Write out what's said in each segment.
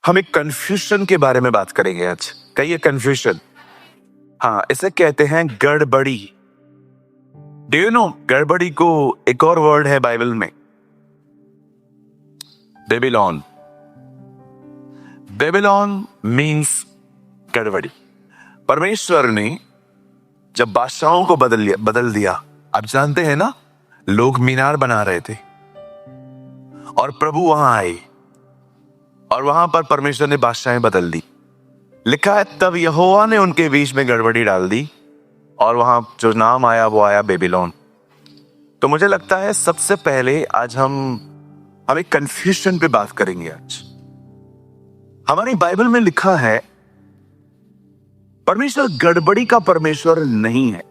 हम एक कंफ्यूजन के बारे में बात करेंगे आज। कहिए कंफ्यूजन। हाँ, इसे कहते हैं गड़बड़ी। डू यू नो गड़बड़ी को एक और वर्ड है बाइबल में, बेबीलोन। बेबीलोन मीन्स गड़बड़ी। परमेश्वर ने जब बादशाहों को बदल दिया, आप जानते हैं ना, लोग मीनार बना रहे थे और प्रभु वहां आए और वहां पर परमेश्वर ने बादशाहें बदल दी। लिखा है तब यहोवा ने उनके बीच में गड़बड़ी डाल दी और वहां जो नाम आया वो आया बेबीलोन। तो मुझे लगता है सबसे पहले आज हम एक कंफ्यूजन पे बात करेंगे। आज हमारी बाइबल में लिखा है परमेश्वर गड़बड़ी का परमेश्वर नहीं है,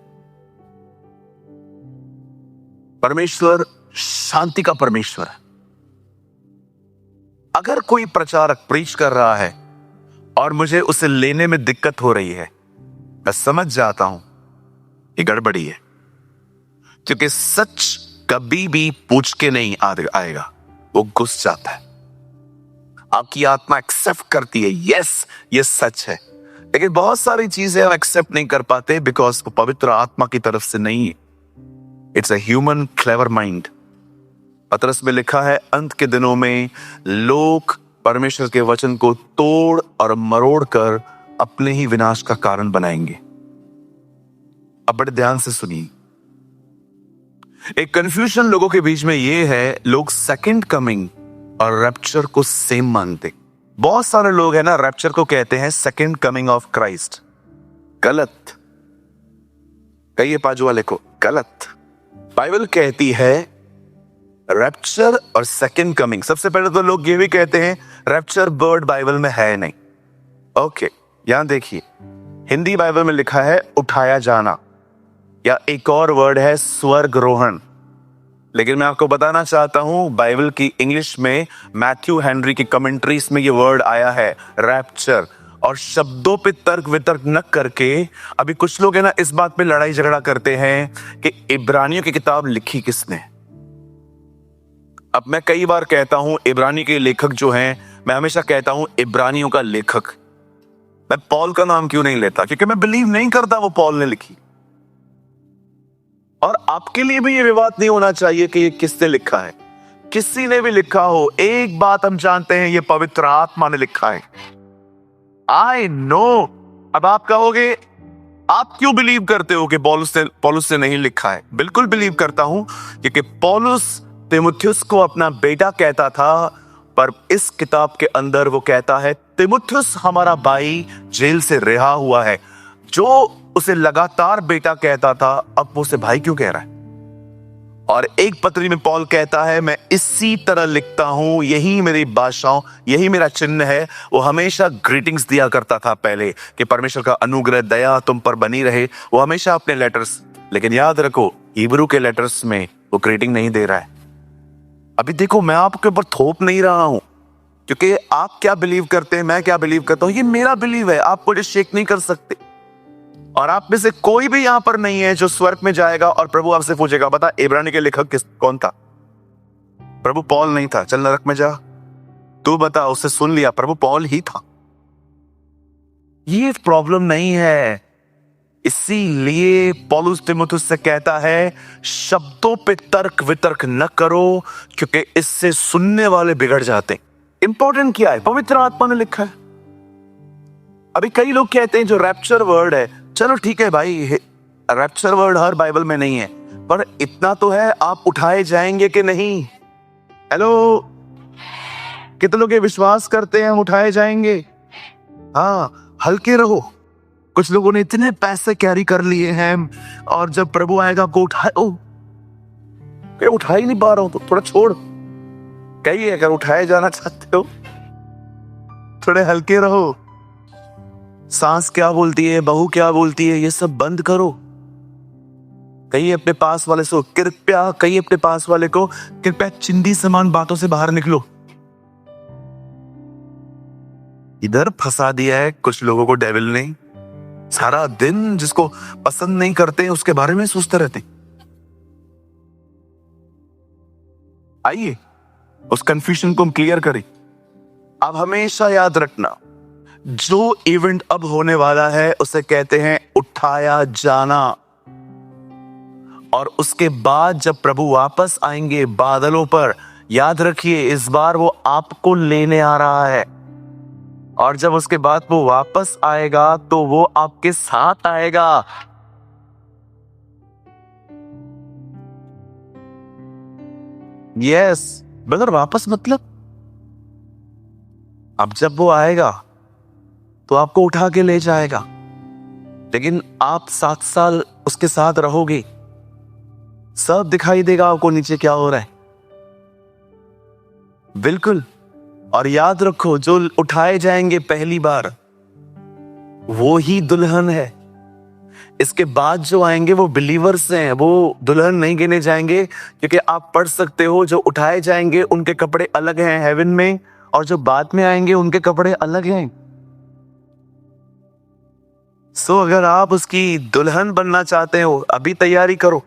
परमेश्वर शांति का परमेश्वर है। अगर कोई प्रचारक प्रीच कर रहा है और मुझे उसे लेने में दिक्कत हो रही है, मैं समझ जाता हूं ये गड़बड़ी है, क्योंकि सच कभी भी पूछ के नहीं आएगा, वो घुस जाता है। आपकी आत्मा एक्सेप्ट करती है, यस ये सच है, लेकिन बहुत सारी चीजें हम एक्सेप्ट नहीं कर पाते बिकॉज वो पवित्र आत्मा की तरफ से नहीं है। It's a human clever mind. पतरस में लिखा है अंत के दिनों में लोग परमेश्वर के वचन को तोड़ और मरोड़ कर अपने ही विनाश का कारण बनाएंगे। अब बड़े ध्यान से सुनिए। एक कंफ्यूजन लोगों के बीच में ये है, लोग सेकंड कमिंग और रैप्चर को सेम मानते। बहुत सारे लोग हैं ना, रैप्चर को कहते हैं सेकंड कमिंग ऑफ क्राइस्ट। गलत। कहिए बाजू वाले को, गलत। बाइबल कहती है रैप्चर और सेकंड कमिंग। सबसे पहले तो लोग ये भी कहते हैं रैप्चर वर्ड बाइबल में है नहीं। ओके, यहां देखिए, हिंदी बाइबल में लिखा है उठाया जाना, या एक और वर्ड है स्वर्गरोहण। लेकिन मैं आपको बताना चाहता हूं बाइबल की इंग्लिश में मैथ्यू हेनरी की कमेंट्रीज में ये वर्ड आया है रैप्चर। और शब्दों पे तर्क वितर्क न करके अभी कुछ लोग है ना इस बात पे लड़ाई झगड़ा करते हैं कि इब्रानियों की किताब लिखी किसने। अब मैं कई बार कहता हूं इब्रानी के लेखक जो हैं, मैं हमेशा कहता हूं इब्रानियों का लेखक। मैं पॉल का नाम क्यों नहीं लेता, क्योंकि मैं बिलीव नहीं करता वो पॉल ने लिखी। और आपके लिए भी ये विवाद नहीं होना चाहिए कि ये किसने लिखा है। किसी ने भी लिखा हो, एक बात हम जानते हैं, ये पवित्र आत्मा ने लिखा है। I know. अब आप कहोगे आप क्यों बिलीव करते हो कि पौलुस ने नहीं लिखा है। बिल्कुल बिलीव करता हूं, क्योंकि पौलुस तीमुथियुस को अपना बेटा कहता था, पर इस किताब के अंदर वो कहता है तीमुथियुस हमारा भाई जेल से रिहा हुआ है। जो उसे लगातार बेटा कहता था, अब वो उसे भाई क्यों कह रहा है। और एक पत्री में पौल कहता है मैं इसी तरह लिखता हूं, यही मेरी भाषाओं, यही मेरा चिन्ह है। वो हमेशा ग्रीटिंग्स दिया करता था पहले कि परमेश्वर का अनुग्रह दया तुम पर बनी रहे, वो हमेशा अपने लेटर्स। लेकिन याद रखो हिब्रू के लेटर्स में वो ग्रीटिंग नहीं दे रहा है। अभी देखो, मैं आपके ऊपर थोप नहीं रहा हूं, क्योंकि आप क्या बिलीव करते हैं, मैं क्या बिलीव करता हूं, ये मेरा बिलीव है, आप मुझे शेक नहीं कर सकते। और आप में से कोई भी यहां पर नहीं है जो स्वर्ग में जाएगा और प्रभु आपसे पूछेगा बता इब्रानी के लेखक कौन था। प्रभु पौल नहीं था, चल नरक में जा, तू बता, उससे सुन लिया, प्रभु पौल ही था। ये प्रॉब्लम नहीं है। इसीलिए पौलुस तीमुथियुस से कहता है शब्दों पे तर्क वितर्क न करो, क्योंकि इससे सुनने वाले बिगड़ जाते। इंपॉर्टेंट क्या है, पवित्र आत्मा ने लिखा है। अभी कई लोग कहते हैं जो रैप्चर वर्ड है, चलो ठीक है भाई, रैप्चर वर्ड हर बाइबल में नहीं है, पर इतना तो है आप उठाए जाएंगे कि नहीं। हेलो, कितने लोग ये विश्वास करते हैं हम उठाए जाएंगे। हाँ, हल्के रहो। कुछ लोगों ने इतने पैसे कैरी कर लिए हैं और जब प्रभु आएगा आपको उठा ही नहीं पा रहा हूं, तो थोड़ा छोड़। कहिए अगर उठाए जाना चाहते हो थोड़े हल्के रहो। सांस क्या बोलती है, बहू क्या बोलती है, ये सब बंद करो। कहिए अपने पास वाले से कृपया, कहिए अपने पास वाले को कृपया चिंदी समान बातों से बाहर निकलो। इधर फंसा दिया है कुछ लोगों को डेविल ने। सारा दिन जिसको पसंद नहीं करते उसके बारे में सोचते रहते। आइए उस कंफ्यूजन को हम क्लियर करें। अब हमेशा याद रखना, जो इवेंट अब होने वाला है उसे कहते हैं उठाया जाना। और उसके बाद जब प्रभु वापस आएंगे बादलों पर, याद रखिए इस बार वो आपको लेने आ रहा है। और जब उसके बाद वो वापस आएगा तो वो आपके साथ आएगा। यस, मगर वापस मतलब अब जब वो आएगा तो आपको उठा के ले जाएगा, लेकिन आप 7 साल उसके साथ रहोगे। सब दिखाई देगा आपको नीचे क्या हो रहा है। बिल्कुल। और याद रखो, जो उठाए जाएंगे पहली बार वो ही दुल्हन है। इसके बाद जो आएंगे वो बिलीवर्स हैं, वो दुल्हन नहीं गिने जाएंगे। क्योंकि आप पढ़ सकते हो, जो उठाए जाएंगे उनके कपड़े अलग हैं हेवन में, और जो बाद में आएंगे उनके कपड़े अलग हैं। सो अगर आप उसकी दुल्हन बनना चाहते हो, अभी तैयारी करो।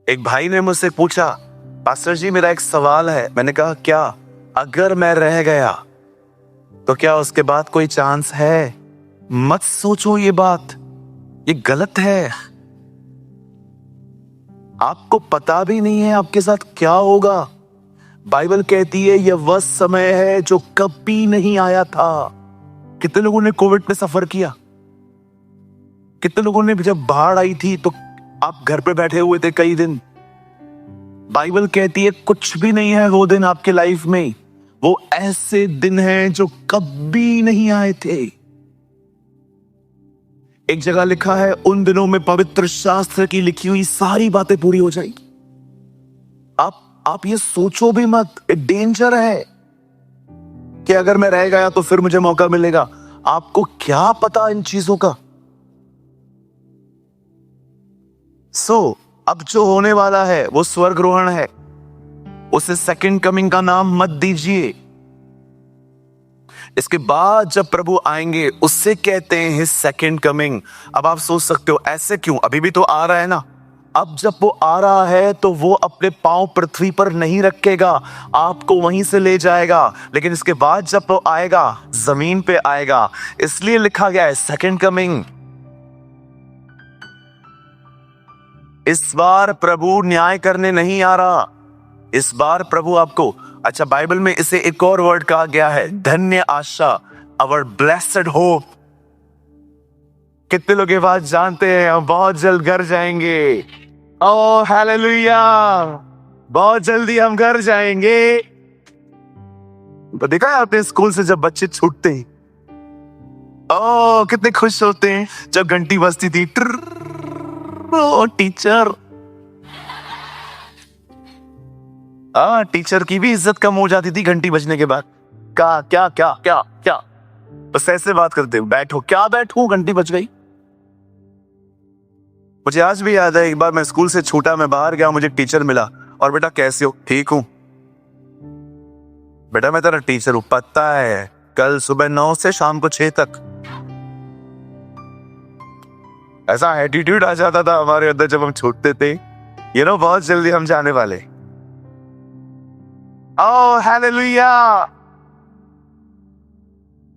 एक भाई ने मुझसे पूछा, पास्टर जी मेरा एक सवाल है। मैंने कहा क्या? अगर मैं रह गया तो क्या उसके बाद कोई चांस है? मत सोचो ये बात, ये गलत है। आपको पता भी नहीं है आपके साथ क्या होगा। बाइबल कहती है यह वह समय है जो कभी नहीं आया था। कितने लोगों ने कोविड में सफर किया? कितने लोगों ने, जब बाढ़ आई थी तो आप घर पे बैठे हुए थे कई दिन। बाइबल कहती है कुछ भी नहीं है वो दिन आपके लाइफ में, वो ऐसे दिन हैं जो कभी नहीं आए थे। एक जगह लिखा है उन दिनों में पवित्र शास्त्र की लिखी हुई सारी बातें पूरी हो जाएगी। आप ये सोचो भी मत, ये डेंजर है कि अगर मैं रह गया तो फिर मुझे मौका मिलेगा। आपको क्या पता इन चीजों का। अब जो होने वाला है वो स्वर्गरोहण है। उसे सेकंड कमिंग का नाम मत दीजिए। इसके बाद जब प्रभु आएंगे उससे कहते हैं हिज सेकंड कमिंग। अब आप सोच सकते हो ऐसे क्यों, अभी भी तो आ रहा है ना। अब जब वो आ रहा है तो वो अपने पांव पृथ्वी पर नहीं रखेगा, आपको वहीं से ले जाएगा। लेकिन इसके बाद जब वो आएगा जमीन पे आएगा, इसलिए लिखा गया है सेकंड कमिंग। इस बार प्रभु न्याय करने नहीं आ रहा। इस बार प्रभु आपको, अच्छा बाइबल में इसे एक और वर्ड कहा गया है, धन्य आशा, अवर ब्लेस्ड होप। कितने लोग ये बात जानते हैं हम बहुत जल्द घर जाएंगे? ओह हालेलुया, बहुत जल्दी हम घर जाएंगे। देखा है आपने स्कूल से जब बच्चे छूटते हैं, ओह कितने खुश होते हैं। जब घंटी बजती थी, टीचर, टीचर की भी इज्जत कम हो जाती थी घंटी बजने के बाद। क्या क्या क्या क्या क्या, बस ऐसे बात करते हो, बैठो क्या बैठो, घंटी बज गई। मुझे आज भी याद है, एक बार मैं स्कूल से छूटा, मैं बाहर गया, मुझे टीचर मिला, और बेटा कैसे हो? ठीक हूं बेटा, मैं तेरा टीचर हूं, पता है कल सुबह 9 से शाम को 6 तक। ऐसा एटीट्यूड आ जाता था हमारे अंदर जब हम छूटते थे, बहुत जल्दी हम जाने वाले। Oh hallelujah.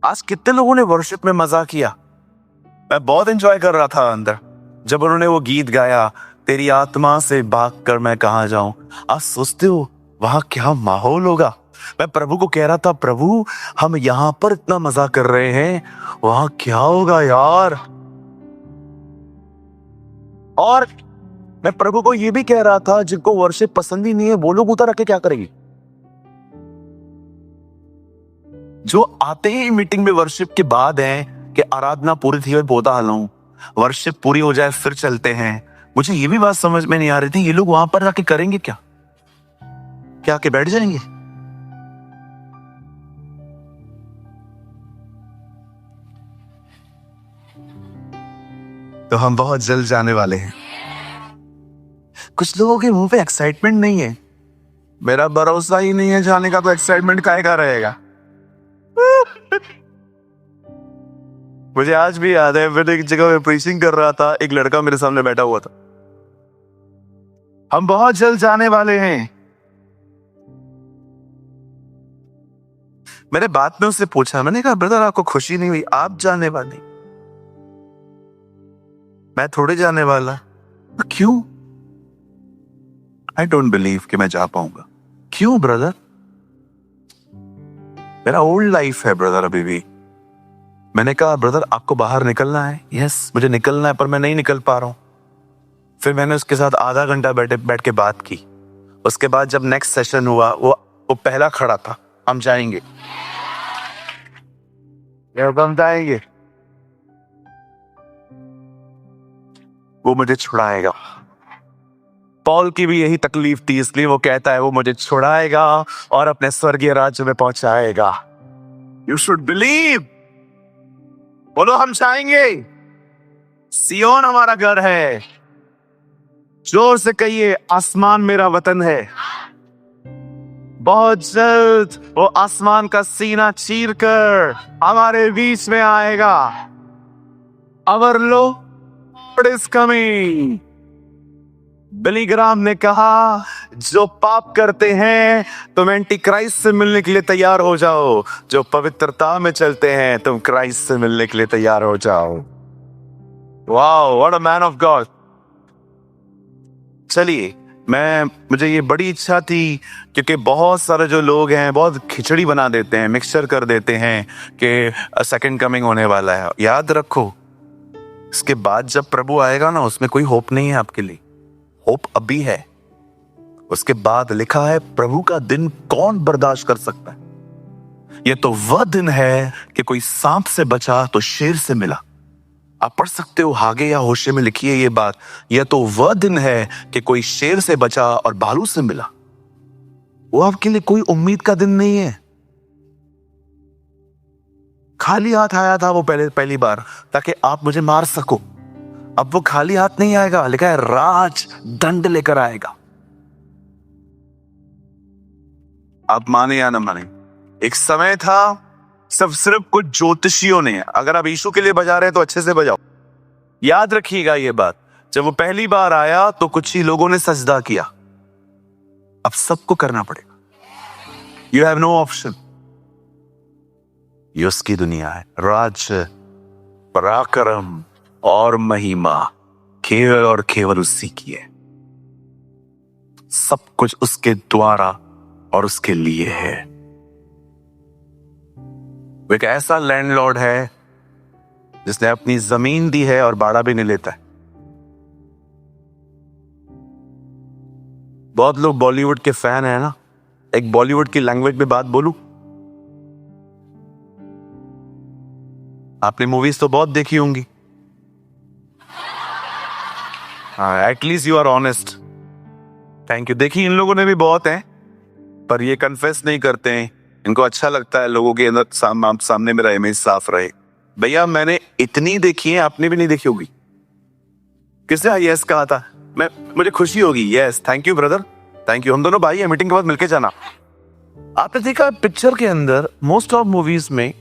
आज कितने लोगों ने वर्शिप में मजा किया। मैं बहुत एंजॉय कर रहा था अंदर जब उन्होंने वो गीत गाया, तेरी आत्मा से भाग कर मैं कहां जाऊं। आज सोचते हो वहां क्या माहौल होगा। मैं प्रभु को कह रहा था, प्रभु हम यहां पर इतना मजा कर रहे हैं, वहां क्या होगा यार। और मैं प्रभु को ये भी कह रहा था, जिनको वर्शिप पसंद ही नहीं है वो लोग उतर रख के क्या करेंगे। जो आते हैं मीटिंग में वर्शिप के बाद हैं कि आराधना पूरी थी, पौधा हलाऊं, वर्शिप पूरी हो जाए फिर चलते हैं। मुझे ये भी बात समझ में नहीं आ रही थी, ये लोग वहां पर जाके करेंगे क्या? क्या के बैठ जाएंगे? तो हम बहुत जल्द जाने वाले हैं। कुछ लोगों के मुंह पे एक्साइटमेंट नहीं है। मेरा भरोसा ही नहीं है जाने का, तो एक्साइटमेंट काहे का रहेगा। मुझे आज भी याद है, मैंने एक जगह में प्रीचिंग कर रहा था, एक लड़का मेरे सामने बैठा हुआ था। हम बहुत जल्द जाने वाले हैं। मैंने बाद में उससे पूछा, मैंने कहा ब्रदर आपको खुशी नहीं हुई? आप जाने वाले, मैं थोड़े जाने वाला। क्यों? आई डोंट बिलीव कि मैं जा पाऊंगा। क्यों ब्रदर? मेरा ओल्ड लाइफ है ब्रदर अभी भी। मैंने कहा ब्रदर आपको बाहर निकलना है? यस मुझे निकलना है, पर मैं नहीं निकल पा रहा हूं। फिर मैंने उसके साथ आधा घंटा बैठ के बात की। उसके बाद जब नेक्स्ट सेशन हुआ, वो पहला खड़ा था, हम जाएंगे, हम जाएंगे, वो मुझे छुड़ाएगा। पॉल की भी यही तकलीफ थी, इसलिए वो कहता है वो मुझे छुड़ाएगा और अपने स्वर्गीय राज्य में पहुंचाएगा। You should believe. बोलो हम जाएंगे। सियोन हमारा घर है। जोर से कहिए आसमान मेरा वतन है। बहुत जल्द वो आसमान का सीना चीरकर हमारे बीच में आएगा। Our Lord is coming। बिली ग्राम ने कहा जो पाप करते हैं तुम एंटी क्राइस्ट से मिलने के लिए तैयार हो जाओ, जो पवित्रता में चलते हैं तुम क्राइस्ट से मिलने के लिए तैयार हो जाओ। Wow, what a man of God. चलिए, मुझे ये बड़ी इच्छा थी, क्योंकि बहुत सारे जो लोग हैं बहुत खिचड़ी बना देते हैं, मिक्सचर कर देते हैं कि सेकंड कमिंग होने वाला है। याद रखो, इसके बाद जब प्रभु आएगा ना, उसमें कोई होप नहीं है आपके लिए। होप अभी है, उसके बाद लिखा है प्रभु का दिन कौन बर्दाश्त कर सकता है। यह तो वह दिन है कि कोई सांप से बचा तो शेर से मिला। आप पढ़ सकते हो, हागे या होशे में लिखी है ये बात। यह तो वह दिन है कि कोई शेर से बचा और भालू से मिला। वो आपके लिए कोई उम्मीद का दिन नहीं है। खाली हाथ आया था वो पहली बार, ताकि आप मुझे मार सको। अब वो खाली हाथ नहीं आएगा, लिखा है राज दंड लेकर आएगा। आप माने या ना माने, एक समय था सिर्फ कुछ ज्योतिषियों ने, अगर आप यीशु के लिए बजा रहे हैं तो अच्छे से बजाओ। याद रखिएगा ये बात, जब वो पहली बार आया तो कुछ ही लोगों ने सजदा किया। अब सबको करना पड़ेगा। You have no option. ये उसकी दुनिया है। राज्य, पराक्रम और महिमा केवल और केवल उसी की है। सब कुछ उसके द्वारा और उसके लिए है। वो एक ऐसा लैंडलॉर्ड है जिसने अपनी जमीन दी है और भाड़ा भी नहीं लेता है। बहुत लोग बॉलीवुड के फैन है ना। एक बॉलीवुड की लैंग्वेज में बात बोलूं, आपने मूवीज तो बहुत देखी होंगी। At least you are honest. Thank you. देखी इन लोगों ने भी बहुत है, पर ये कन्फेस नहीं करते हैं। इनको अच्छा लगता है लोगों के अंदर सामने मेरा इमेज साफ रहे। भैया मैंने इतनी देखी है, आपने भी नहीं देखी होगी। किसने यस कहा था? मुझे खुशी होगी। Yes, thank you brother, thank you. हम दोनों भाई हैं, मीटिंग के बाद मिलके जाना। आपने देखा पिक्चर के अंदर मोस्ट ऑफ मूवीज में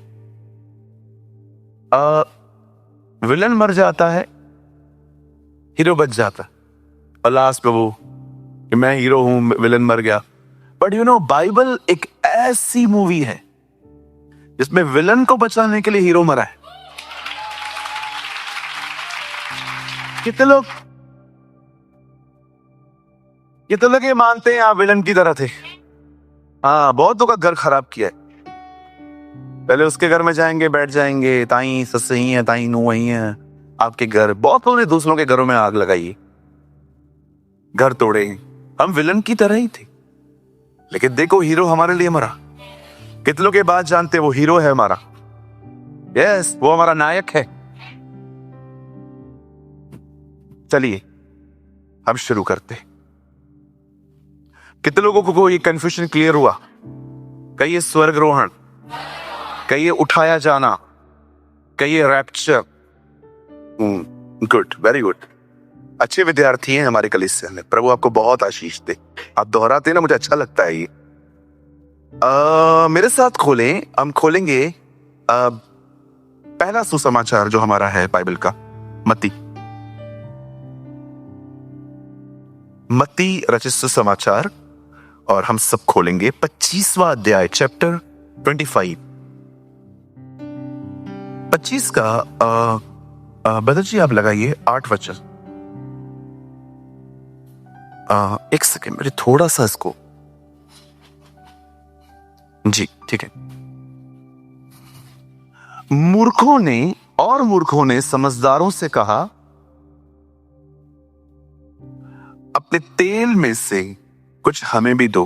विलन मर जाता है, हीरो बच जाता है, और लास्ट में वो कि मैं हीरो हूं, विलन मर गया। बट यू नो, बाइबल एक ऐसी मूवी है जिसमें विलन को बचाने के लिए हीरो मरा है। कितने लोग ये मानते हैं आप विलन की तरह थे? हाँ, बहुतों का घर खराब किया है। पहले उसके घर में जाएंगे, बैठ जाएंगे, ताई सस ही है, ताई नू वही है। आपके घर, बहुतों ने दूसरों के घरों में आग लगाई, घर तोड़े। हम विलन की तरह ही थे, लेकिन देखो हीरो हमारे लिए मरा। कितनों के बाद जानते वो हीरो है हमारा। यस, वो हमारा नायक है। चलिए हम शुरू करते। कितने लोगों को ये कंफ्यूजन क्लियर हुआ? कहिए स्वर्गरोहण, कहिए उठाया जाना, कहिए रैप्चर। Good, very good. अच्छे विद्यार्थी हैं हमारे कलीसिया में। प्रभु आपको बहुत आशीष दे। आप दोहराते ना, मुझे अच्छा लगता है ये। मेरे साथ खोलें, हम खोलेंगे पहला सुसमाचार जो हमारा है बाइबल का, मत्ती रचित सुसमाचार, और हम सब खोलेंगे 25वां अध्याय, चैप्टर 25 25 का बदर जी आप लगाइए 8 वचन। एक सेकेंड मेरे थोड़ा सा इसको, जी ठीक है। मूर्खों ने समझदारों से कहा, अपने तेल में से कुछ हमें भी दो,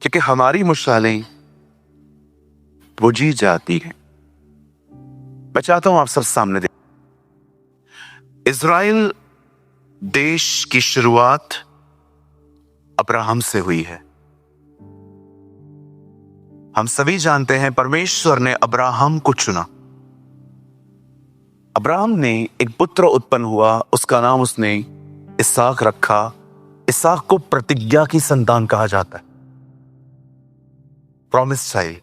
क्योंकि हमारी मुशालें बुझी जाती हैं। मैं चाहता हूं आप सब सामने देखें। इज़राइल देश की शुरुआत अब्राहम से हुई है। हम सभी जानते हैं परमेश्वर ने अब्राहम को चुना। अब्राहम ने एक पुत्र उत्पन्न हुआ, उसका नाम उसने इसहाक रखा। इसहाक को प्रतिज्ञा की संतान कहा जाता है, प्रॉमिस चाइल्ड।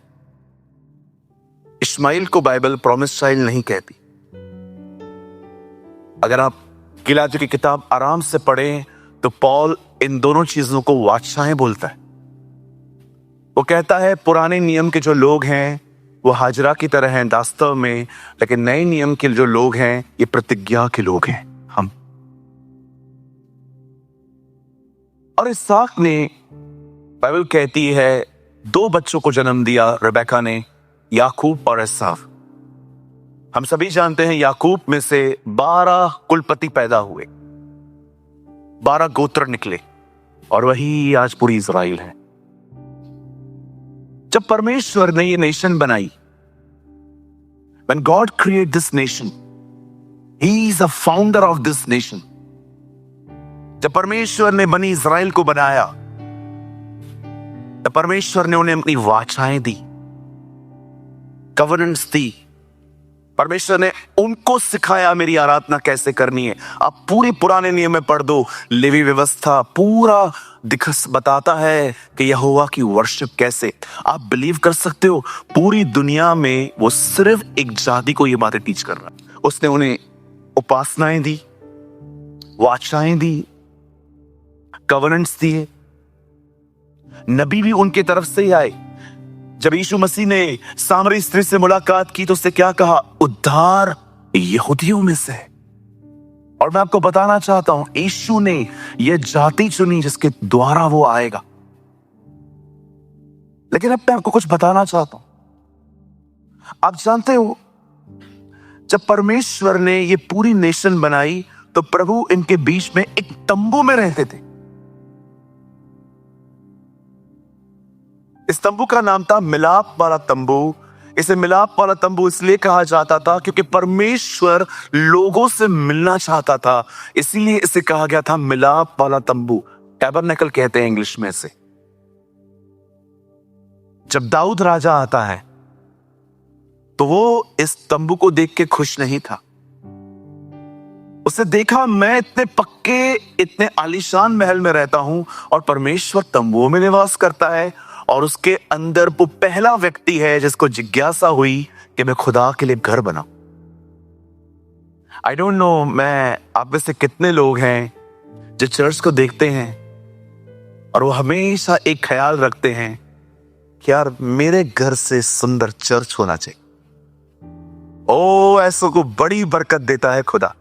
इश्माइल को बाइबल प्रॉमिस चाइल्ड नहीं कहती। अगर आप गिलातियों की किताब आराम से पढ़ें तो पौल इन दोनों चीजों को वाचाएं बोलता है। वो कहता है पुराने नियम के जो लोग हैं वो हाजरा की तरह हैं वास्तव में, लेकिन नए नियम के जो लोग हैं ये प्रतिज्ञा के लोग हैं हम। और इसहाक ने, बाइबल कहती है, 2 बच्चों को जन्म दिया रेबेका ने, याकूब और एसाव। हम सभी जानते हैं याकूब में से 12 कुलपति पैदा हुए, 12 गोत्र निकले, और वही आज पूरी इज़राइल है। जब परमेश्वर ने ये नेशन बनाई, when God created this nation, He is the founder of this nation. जब परमेश्वर ने बनी इज़राइल को बनाया, तब परमेश्वर ने उन्हें अपनी वाचाएं दी, कवर्नेंट्स दी। परमेश्वर ने उनको सिखाया मेरी आराधना कैसे करनी है। आप पूरे पुराने नियम में पढ़ दो, लेवी व्यवस्था पूरा बताता है कि यहोवा की वर्शिप कैसे। आप बिलीव कर सकते हो पूरी दुनिया में वो सिर्फ एक जाति को ये बातें टीच कर रहा है। उसने उन्हें उपासनाएं दी, वाचाएं दी, कवर्नेंट्स दिए। नबी भी उनके तरफ से ही आए। जब यीशु मसीह ने सामरी स्त्री से मुलाकात की तो उससे क्या कहा? उद्धार यहूदियों में से। और मैं आपको बताना चाहता हूं, यीशु ने यह जाति चुनी जिसके द्वारा वो आएगा। लेकिन अब मैं आपको कुछ बताना चाहता हूं। आप जानते हो जब परमेश्वर ने ये पूरी नेशन बनाई तो प्रभु इनके बीच में एक तंबू में रहते थे। इस तंबू का नाम था मिलाप वाला तंबू। इसे मिलाप वाला तंबू इसलिए कहा जाता था क्योंकि परमेश्वर लोगों से मिलना चाहता था, इसीलिए इसे कहा गया था मिलाप वाला तंबू। टैबरनेकल कहते हैं इंग्लिश में से। जब दाऊद राजा आता है तो वो इस तंबू को देख के खुश नहीं था। उसे देखा, मैं इतने पक्के, इतने आलीशान महल में रहता हूं और परमेश्वर तंबुओं में निवास करता है। और उसके अंदर वो पहला व्यक्ति है जिसको जिज्ञासा हुई कि मैं खुदा के लिए घर बनाऊं। आई डोंट नो, मैं आप में से कितने लोग हैं जो चर्च को देखते हैं और वो हमेशा एक ख्याल रखते हैं कि यार मेरे घर से सुंदर चर्च होना चाहिए। ओ, ऐसों को बड़ी बरकत देता है खुदा।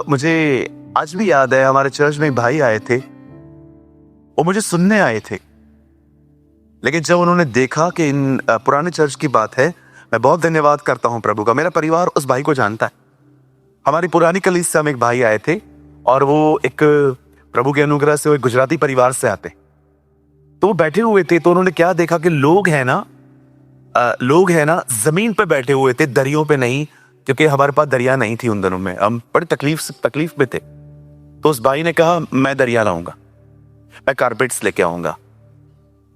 मुझे आज भी याद है, हमारे चर्च में भाई आए थे, वो मुझे सुनने आए थे। लेकिन जब उन्होंने देखा कि इन पुराने चर्च की बात है, मैं बहुत धन्यवाद करता हूं प्रभु का, मेरा परिवार उस भाई को जानता है। हमारी पुरानी कलीस से हम एक भाई आए थे और वो एक प्रभु के अनुग्रह से वो एक गुजराती परिवार से आते। तो वो बैठे हुए थे तो उन्होंने क्या देखा कि लोग हैं ना जमीन पे बैठे हुए थे, दरियों पे नहीं, क्योंकि हमारे पास दरिया नहीं थी उन दिनों में। हम बड़ी तकलीफ में थे। तो उस भाई ने कहा मैं दरिया लाऊंगा, मैं कारपेट्स लेके आऊंगा।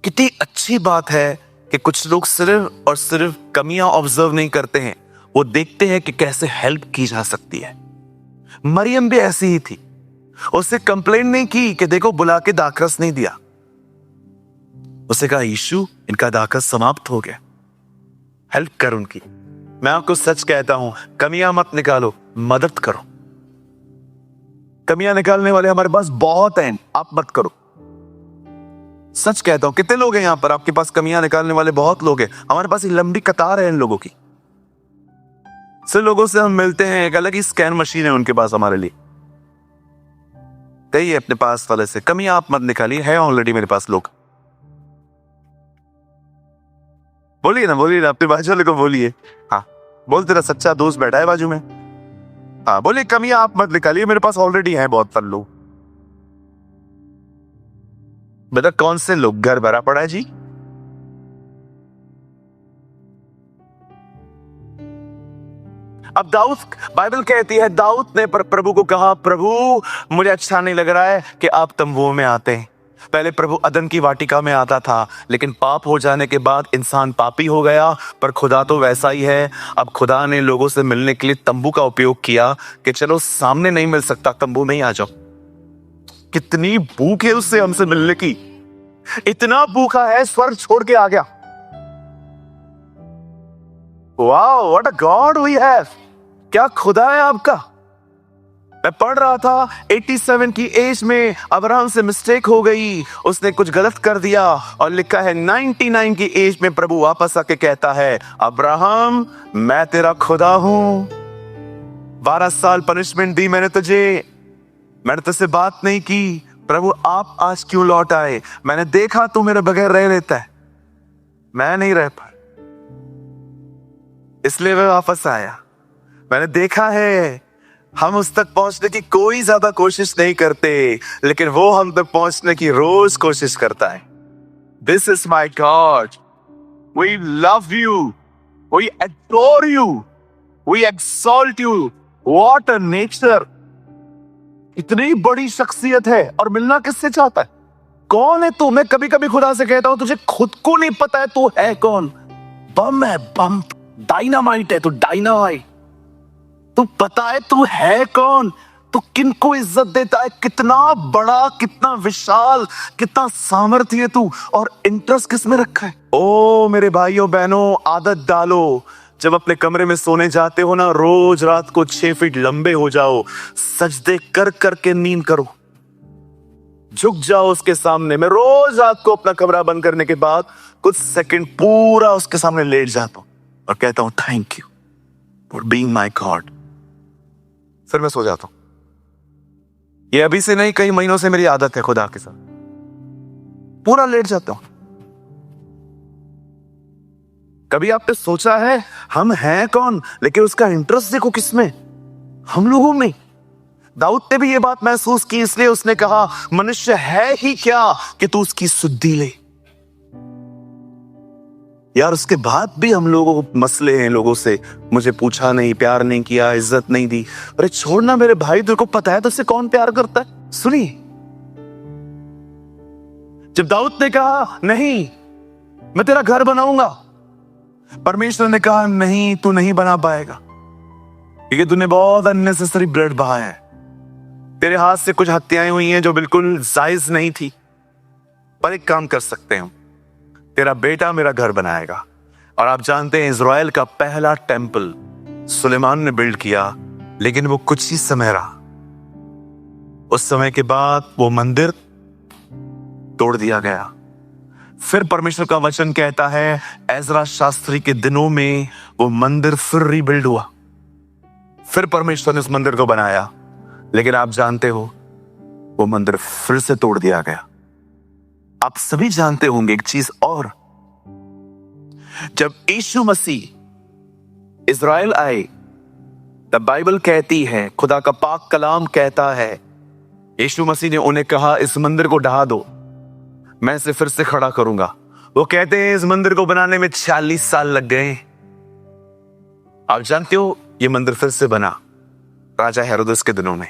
कितनी अच्छी बात है कि कुछ लोग सिर्फ और सिर्फ कमियां ऑब्जर्व नहीं करते हैं, वो देखते हैं कि कैसे हेल्प की जा सकती है। मरियम भी ऐसी ही थी। उससे कंप्लेन नहीं की कि देखो बुला के दाखरस नहीं दिया। उसे कहा यीशु इनका दाखरस समाप्त हो गया, हेल्प कर उनकी। मैं आपको सच कहता हूं, कमियां मत निकालो, मदद करो। कमियां निकालने वाले हमारे पास बहुत हैं, आप मत करो। सच कहता हूं, कितने लोग हैं यहां पर? आपके पास कमियां निकालने वाले बहुत लोग हैं। हमारे पास एक लंबी कतार है इन लोगों की। से लोगों से हम मिलते हैं, एक अलग ही स्कैन मशीन है उनके पास हमारे लिए। कहिए अपने पास वाले से, कमियां आप मत निकालिए, है ऑलरेडी मेरे पास लोग। बोलिए ना, अपने बाजू वाले को बोलिए। हाँ, बोल, तेरा सच्चा दोस्त बैठा है बाजू में। हाँ बोलिए, कमियां आप मत निकालिए, मेरे पास ऑलरेडी है बहुत सारे लोग। बेटा कौन से लोग? घर भरा पड़ा है जी। अब दाऊद, बाइबल कहती है दाऊद ने प्रभु को कहा, प्रभु मुझे अच्छा नहीं लग रहा है कि आप तंबुओं में आते हैं। पहले प्रभु अदन की वाटिका में आता था, लेकिन पाप हो जाने के बाद इंसान पापी हो गया। पर खुदा तो वैसा ही है। अब खुदा ने लोगों से मिलने के लिए तंबू का उपयोग किया कि चलो सामने नहीं मिल सकता, तंबू में ही आ जाओ। कितनी भूख है उससे हमसे मिलने की, इतना भूखा है स्वर्ग छोड़ के आ गया। Wow, what a God we have. क्या खुदा है आपका। मैं पढ़ रहा था 87 की एज में अब्राहम से मिस्टेक हो गई, उसने कुछ गलत कर दिया, और लिखा है 99 की एज में प्रभु वापस आके कहता है, अब्राहम मैं तेरा खुदा हूं। 12 साल पनिशमेंट दी मैंने तुझसे बात नहीं की, प्रभु आप आज क्यों लौट आए? मैंने देखा तू मेरे बगैर रह लेता है, मैं नहीं रह पा, इसलिए मैं वापस आया। मैंने देखा है हम उस तक पहुंचने की कोई ज्यादा कोशिश नहीं करते, लेकिन वो हम तक पहुंचने की रोज कोशिश करता है। This is my God, we love you, we adore you, we exalt you. What a nature, इतनी बड़ी शख्सियत है, और मिलना किससे चाहता है? कौन है तू? मैं कभी कभी खुदा से कहता हूं तुझे खुद को नहीं पता है तू है कौन। बम है, बम, डायनामाइट है तू, डायनामाइट। तू पता है तू है कौन? तू किनको इज्जत देता है? कितना बड़ा, कितना विशाल, कितना सामर्थ्य है तू, और इंटरेस्ट किस में रखा है? ओ मेरे भाइयों बहनों, आदत डालो, जब अपने कमरे में सोने जाते हो ना, रोज रात को 6 फीट लंबे हो जाओ, सजदे कर करके नींद करो, झुक जाओ उसके सामने। मैं रोज रात को अपना कमरा बंद करने के बाद कुछ सेकंड पूरा उसके सामने लेट जाता हूं और कहता हूं thank you for being my God. फिर मैं सो जाता हूं। ये अभी से नहीं, कई महीनों से मेरी आदत है खुदा के साथ, पूरा लेट जाता हूं। कभी आपने सोचा है हम हैं कौन, लेकिन उसका इंटरेस्ट देखो किसमें? हम लोगों में। दाऊद ने भी ये बात महसूस की, इसलिए उसने कहा मनुष्य है ही क्या कि तू उसकी सुधि ले। यार उसके बाद भी हम लोगों को मसले हैं लोगों से, मुझे पूछा नहीं, प्यार नहीं किया, इज्जत नहीं दी। अरे छोड़ना मेरे भाई, तेरे को पता है तुझसे कौन प्यार करता है? सुनिए, जब दाऊद ने कहा नहीं मैं तेरा घर बनाऊंगा, परमेश्वर ने कहा नहीं तू नहीं बना पाएगा, क्योंकि तूने बहुत अननेसेसरी ब्लड बहाया है। तेरे हाथ से कुछ हत्याएं हुई हैं जो बिल्कुल जायज नहीं थी। पर एक काम कर सकते हैं, तेरा बेटा मेरा घर बनाएगा। और आप जानते हैं इज़राइल का पहला टेंपल सुलेमान ने बिल्ड किया, लेकिन वो कुछ ही समय रहा। उस समय के बाद वो मंदिर तोड़ दिया गया। फिर परमेश्वर का वचन कहता है एजरा शास्त्री के दिनों में वो मंदिर फिर रीबिल्ड हुआ। फिर परमेश्वर ने उस मंदिर को बनाया, लेकिन आप जानते हो वो मंदिर फिर से तोड़ दिया गया। आप सभी जानते होंगे एक चीज और, जब यीशु मसीह इज़राइल आए तब बाइबल कहती है, खुदा का पाक कलाम कहता है, यीशु मसीह ने उन्हें कहा इस मंदिर को ढहा दो, मैं इसे फिर से खड़ा करूंगा। वो कहते हैं इस मंदिर को बनाने में 40 साल लग गए। आप जानते हो ये मंदिर फिर से बना राजा हेरोदेस के दिनों में।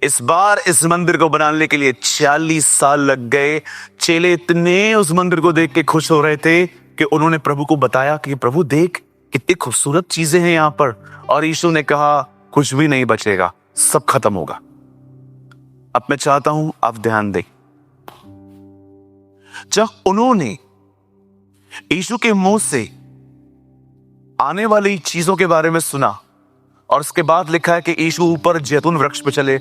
इस बार इस मंदिर को बनाने के लिए 40 साल लग गए। चेले इतने उस मंदिर को देख के खुश हो रहे थे कि उन्होंने प्रभु को बताया कि प्रभु देख कितनी खूबसूरत चीजें हैं यहां पर। और यीशु ने कहा कुछ भी नहीं बचेगा, सब खत्म होगा। अब मैं चाहता हूं आप ध्यान दें, जब उन्होंने यीशु के मुंह से आने वाली चीजों के बारे में सुना, और उसके बाद लिखा है कि यीशु ऊपर जैतून वृक्ष पे चले,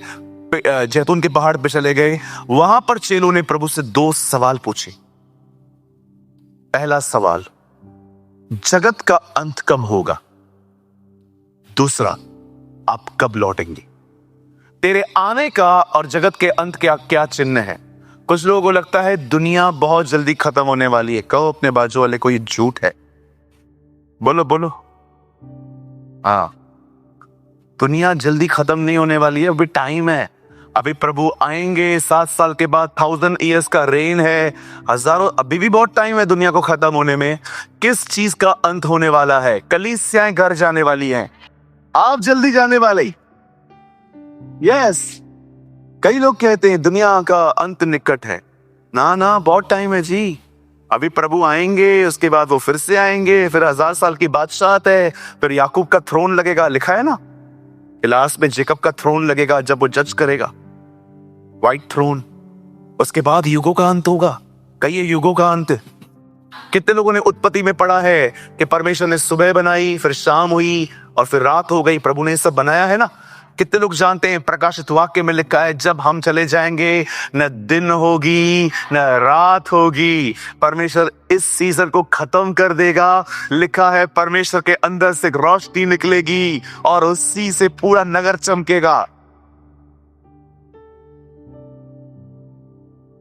जैतून के पहाड़ पे चले गए। वहां पर चेलों ने प्रभु से दो सवाल पूछे। पहला सवाल, जगत का अंत कब होगा? दूसरा, आप कब लौटेंगे? तेरे आने का और जगत के अंत का क्या चिन्ह है? कुछ लोगों को लगता है दुनिया बहुत जल्दी खत्म होने वाली है। कहो अपने बाजू वाले को, ये झूठ है। बोलो बोलो। हाँ, दुनिया जल्दी खत्म नहीं होने वाली है, अभी टाइम है। अभी प्रभु आएंगे 7 साल के बाद, 1000 ईयर्स का रेन है, हजारों, अभी भी बहुत टाइम है दुनिया को खत्म होने में। किस चीज का अंत होने वाला है? कलीसियाएं घर जाने वाली हैं, आप जल्दी जाने वाले। यस, कई लोग कहते हैं दुनिया का अंत निकट है। ना ना, बहुत टाइम है जी। अभी प्रभु आएंगे, उसके बाद वो फिर से आएंगे, फिर 1000 साल की बादशाहत है, फिर याकूब का थ्रोन लगेगा। लिखा है ना, लास्ट में जेकब का थ्रोन लगेगा जब वो जज करेगा, व्हाइट थ्रोन। उसके बाद युगों का अंत होगा। कई युगों का अंत। कितने लोगों ने उत्पत्ति में पढ़ा है कि परमेश्वर ने सुबह बनाई, फिर शाम हुई और फिर रात हो गई। प्रभु ने सब बनाया है ना। कितने लोग जानते हैं प्रकाशित वाक्य में लिखा है, जब हम चले जाएंगे न दिन होगी न रात होगी। परमेश्वर इस सीजन को खत्म कर देगा। लिखा है परमेश्वर के अंदर से रोशनी निकलेगी और उसी से पूरा नगर चमकेगा।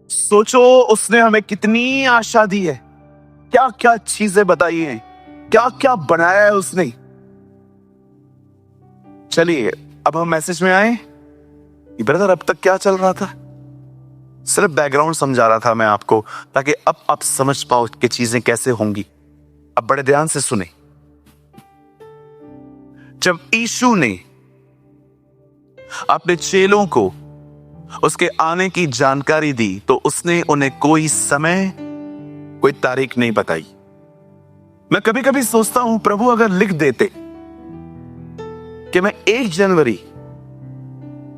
सोचो, उसने हमें कितनी आशा दी है, क्या क्या चीजें बताई हैं, क्या क्या बनाया है उसने। चलिए अब हम मैसेज में आए। ब्रदर अब तक क्या चल रहा था? सिर्फ बैकग्राउंड समझा रहा था मैं आपको, ताकि अब आप समझ पाओ कि चीजें कैसे होंगी। अब बड़े ध्यान से सुने। जब यीशु ने अपने चेलों को उसके आने की जानकारी दी तो उसने उन्हें कोई समय, कोई तारीख नहीं बताई। मैं कभी कभी सोचता हूं, प्रभु अगर लिख देते कि मैं 1 जनवरी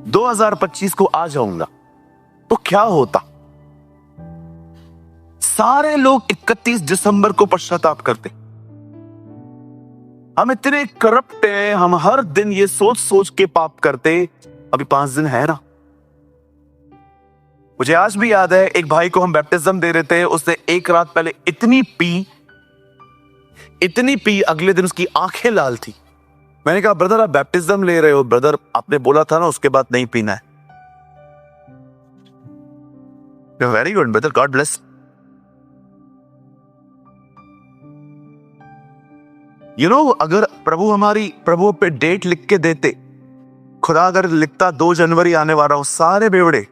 2025 को आ जाऊंगा तो क्या होता? सारे लोग 31 दिसंबर को पश्चाताप करते। हम इतने करप्ट हैं, हम हर दिन ये सोच सोच के पाप करते। अभी 5 दिन है ना। मुझे आज भी याद है, एक भाई को हम बैप्टिज्म दे रहे थे, उसने एक रात पहले इतनी पी, अगले दिन उसकी आंखें लाल थी। मैंने कहा ब्रदर आप बैप्टिज्म ले रहे हो? ब्रदर आपने बोला था ना उसके बाद नहीं पीना है। Very good brother, God bless. अगर प्रभु पे डेट लिख के देते, खुदा अगर लिखता 2 जनवरी आने वाला हूं, सारे बेवड़े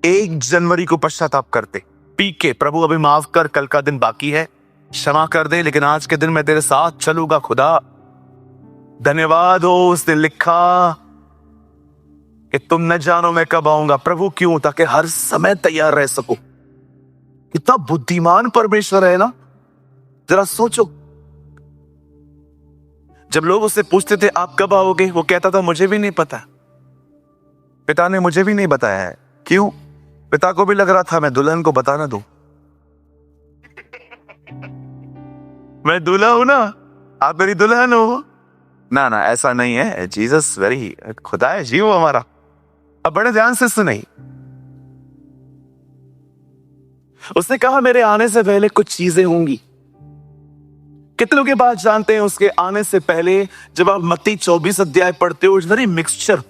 1 जनवरी को पश्चाताप करते, पी के, प्रभु अभी माफ कर, कल का दिन बाकी है, क्षमा कर दे, लेकिन आज के दिन मैं तेरे साथ चलूंगा। खुदा धन्यवाद हो उसने लिखा कि तुम न जानो मैं कब आऊंगा। प्रभु क्यों? ताकि हर समय तैयार रह सको। कितना बुद्धिमान परमेश्वर है ना। जरा सोचो, जब लोग उससे पूछते थे आप कब आओगे, वो कहता था मुझे भी नहीं पता, पिता ने मुझे भी नहीं बताया है। क्यों? पिता को भी लग रहा था मैं दुल्हन को बता ना दूं। मैं दूल्हा हूं ना, आप मेरी दुल्हन हो ना। ना ऐसा नहीं है। जीसस वेरी, खुदा है जीव हमारा। अब बड़े ध्यान से सुनिए। उसने कहा मेरे आने से पहले कुछ चीजें होंगी। कितने लोग ये बात जानते हैं? उसके आने से पहले जब आप मत्ती 24 अध्याय पढ़ते हो, वेरी मिक्सचर।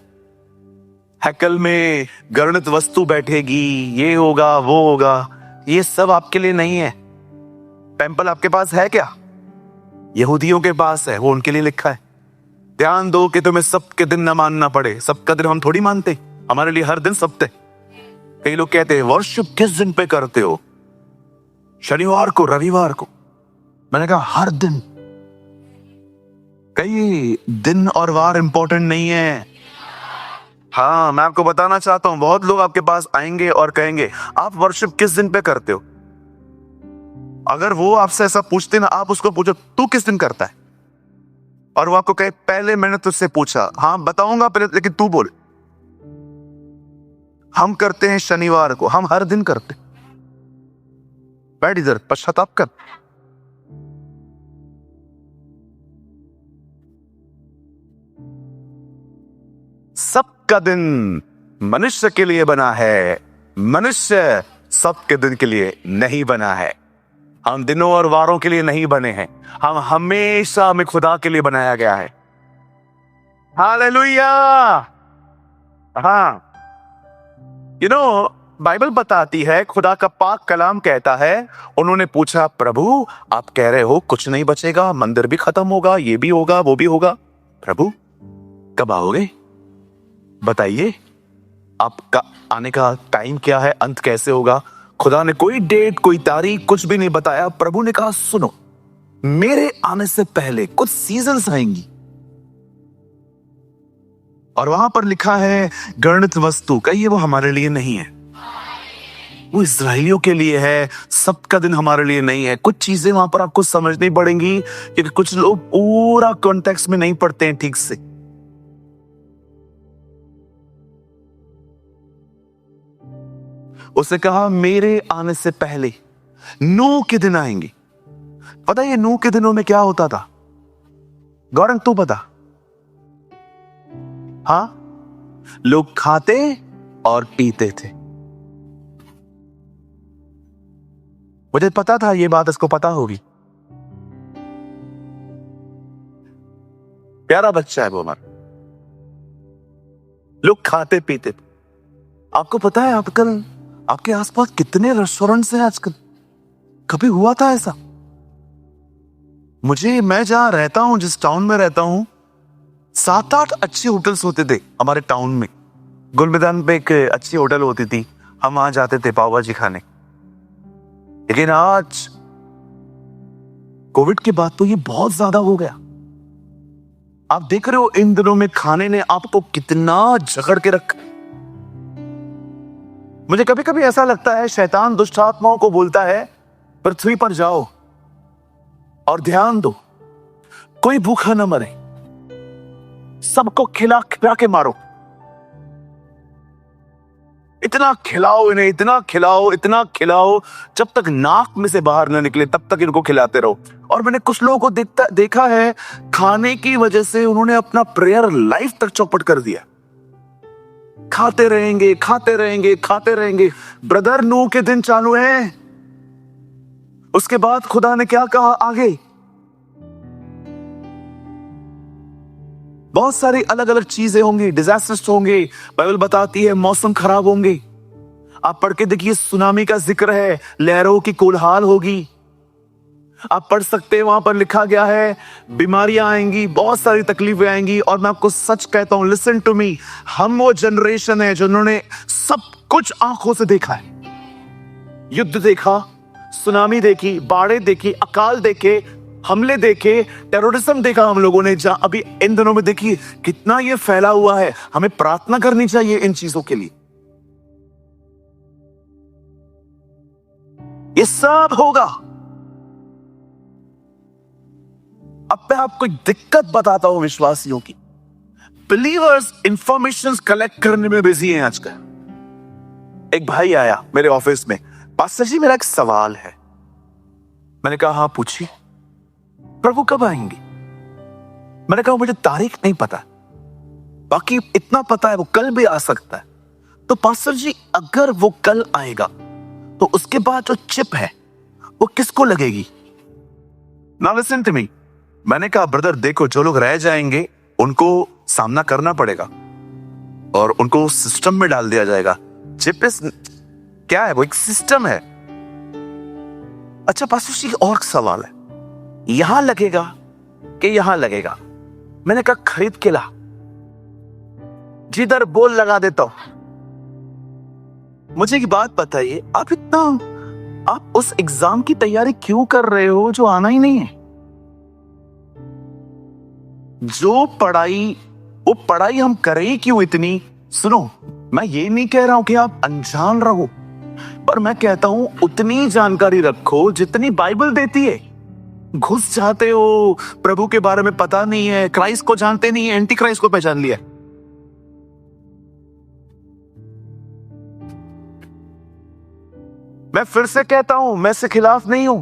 हैकल में गणित वस्तु बैठेगी, ये होगा वो होगा। ये सब आपके लिए नहीं है। टेंपल आपके पास है क्या? यहूदियों के पास है, वो उनके लिए लिखा है। ध्यान दो कि तुम्हें सबके दिन न मानना पड़े। सबका दिन हम थोड़ी मानते, हमारे लिए हर दिन सब्त है। कई लोग कहते हैं वर्शिप किस दिन पे करते हो? शनिवार को, रविवार को। मैंने कहा हर दिन। कई दिन और वार इंपॉर्टेंट नहीं है। हाँ, मैं आपको बताना चाहता हूं, बहुत लोग आपके पास आएंगे और कहेंगे आप वर्शिप किस दिन पे करते हो। अगर वो आपसे ऐसा पूछते ना, आप उसको पूछो तू किस दिन करता है, और वो आपको कहे पहले मैंने तुझसे पूछा, हाँ बताऊंगा पहले, लेकिन तू बोल। हम करते हैं शनिवार को, हम हर दिन करते। बैठ इधर, पश्चाताप कर। सबका दिन मनुष्य के लिए बना है, मनुष्य सबके दिन के लिए नहीं बना है। हम दिनों और वारों के लिए नहीं बने हैं, हम हमेशा हमें खुदा के लिए बनाया गया है। हालेलुया। हाँ, बाइबल बताती है, खुदा का पाक कलाम कहता है, उन्होंने पूछा प्रभु आप कह रहे हो कुछ नहीं बचेगा, मंदिर भी खत्म होगा, ये भी होगा वो भी होगा, प्रभु कब आओगे, बताइए आपका आने का टाइम क्या है, अंत कैसे होगा। खुदा ने कोई डेट कोई तारीख कुछ भी नहीं बताया। प्रभु ने कहा सुनो, मेरे आने से पहले कुछ सीजन्स आएंगी और वहां पर लिखा है गणित वस्तु, कहिए वो हमारे लिए नहीं है, वो इस्राएलियों के लिए है, सबका दिन हमारे लिए नहीं है। कुछ चीजें वहां पर आपको समझनी पड़ेंगी क्योंकि कुछ लोग पूरा कॉन्टेक्स्ट में नहीं पढ़ते हैं ठीक से। उसे कहा मेरे आने से पहले नूह के दिन आएंगे। पता है ये नूह के दिनों में क्या होता था? गौरंग तू बता। हाँ, लोग खाते और पीते थे। मुझे पता था ये बात इसको पता होगी। प्यारा बच्चा है वो हमारा। लोग खाते पीते थे। आपको पता है आजकल आपके आसपास कितने रेस्टोरेंट्स हैं आजकल? कभी हुआ था ऐसा? मैं जहां रहता हूं, जिस टाउन में रहता हूं, 7-8 अच्छे होटल्स होते थे हमारे टाउन में। गुल मैदान पे एक अच्छी होटल होती थी, हम वहां जाते थे पाव भाजी खाने। लेकिन आज कोविड के बाद तो ये बहुत ज्यादा हो गया। आप देख रहे हो इन दिनों में खाने ने आपको कितना जकड़ के रखा। मुझे कभी कभी ऐसा लगता है शैतान दुष्ट आत्माओं को बोलता है पृथ्वी पर जाओ और ध्यान दो, कोई भूखा न मरे, सबको खिला खिला के मारो, इतना खिलाओ इन्हें, इतना खिलाओ, इतना खिलाओ, जब तक नाक में से बाहर न निकले तब तक इनको खिलाते रहो। और मैंने कुछ लोगों को देखा है खाने की वजह से उन्होंने अपना प्रेयर लाइफ तक चौपट कर दिया। खाते रहेंगे खाते रहेंगे खाते रहेंगे। ब्रदर, नूह के दिन चालू हैं। उसके बाद खुदा ने क्या कहा आगे? बहुत सारी अलग अलग चीजें होंगी, डिजास्टर्स होंगे। बाइबल बताती है मौसम खराब होंगे। आप पढ़ के देखिए, सुनामी का जिक्र है, लहरों की कोलाहल होगी। आप पढ़ सकते हैं, वहां पर लिखा गया है बीमारियां आएंगी, बहुत सारी तकलीफें आएंगी। और मैं आपको सच कहता हूं, लिसन टू मी, हम वो जनरेशन है जिन्होंने सब कुछ आंखों से देखा है। युद्ध देखा, सुनामी देखी, बाढ़ें देखी, अकाल देखे, हमले देखे, टेररिज्म देखा हम लोगों ने। जहां अभी इन दिनों में देखिए कितना ये फैला हुआ है। हमें प्रार्थना करनी चाहिए इन चीजों के लिए। ये सब होगा। अब मैं आपको एक दिक्कत बताता हूं विश्वासियों की। बिलीवर्स इंफॉर्मेशन कलेक्ट करने में बिजी हैं आजकल। एक भाई आया मेरे ऑफिस में, पास्टर जी मेरा एक सवाल है। मैंने कहा हाँ पूछिए। प्रभु कब आएंगे? मैंने कहा मुझे तारीख नहीं पता, बाकी इतना पता है वो कल भी आ सकता है। तो पास्टर जी अगर वो कल आएगा तो उसके बाद जो चिप है वो किसको लगेगी? Now listen to me. मैंने कहा ब्रदर देखो, जो लोग रह जाएंगे उनको सामना करना पड़ेगा और उनको सिस्टम में डाल दिया जाएगा। चिप क्या है? वो एक सिस्टम है। अच्छा पास्टर जी और सवाल है, यहां लगेगा कि यहां लगेगा? मैंने कहा खरीद के ला, जिधर बोल लगा देता हूं। मुझे एक बात बताइए, आप उस एग्जाम की तैयारी क्यों कर रहे हो जो आना ही नहीं है? जो पढ़ाई, वो पढ़ाई हम करें ही क्यों इतनी? सुनो, मैं ये नहीं कह रहा हूं कि आप अनजान रहो, पर मैं कहता हूं उतनी जानकारी रखो जितनी बाइबल देती है। घुस जाते हो, प्रभु के बारे में पता नहीं है, क्राइस्ट को जानते नहीं है, एंटी क्राइस्ट को पहचान लिया। मैं फिर से कहता हूं, मैं इसके खिलाफ नहीं हूं।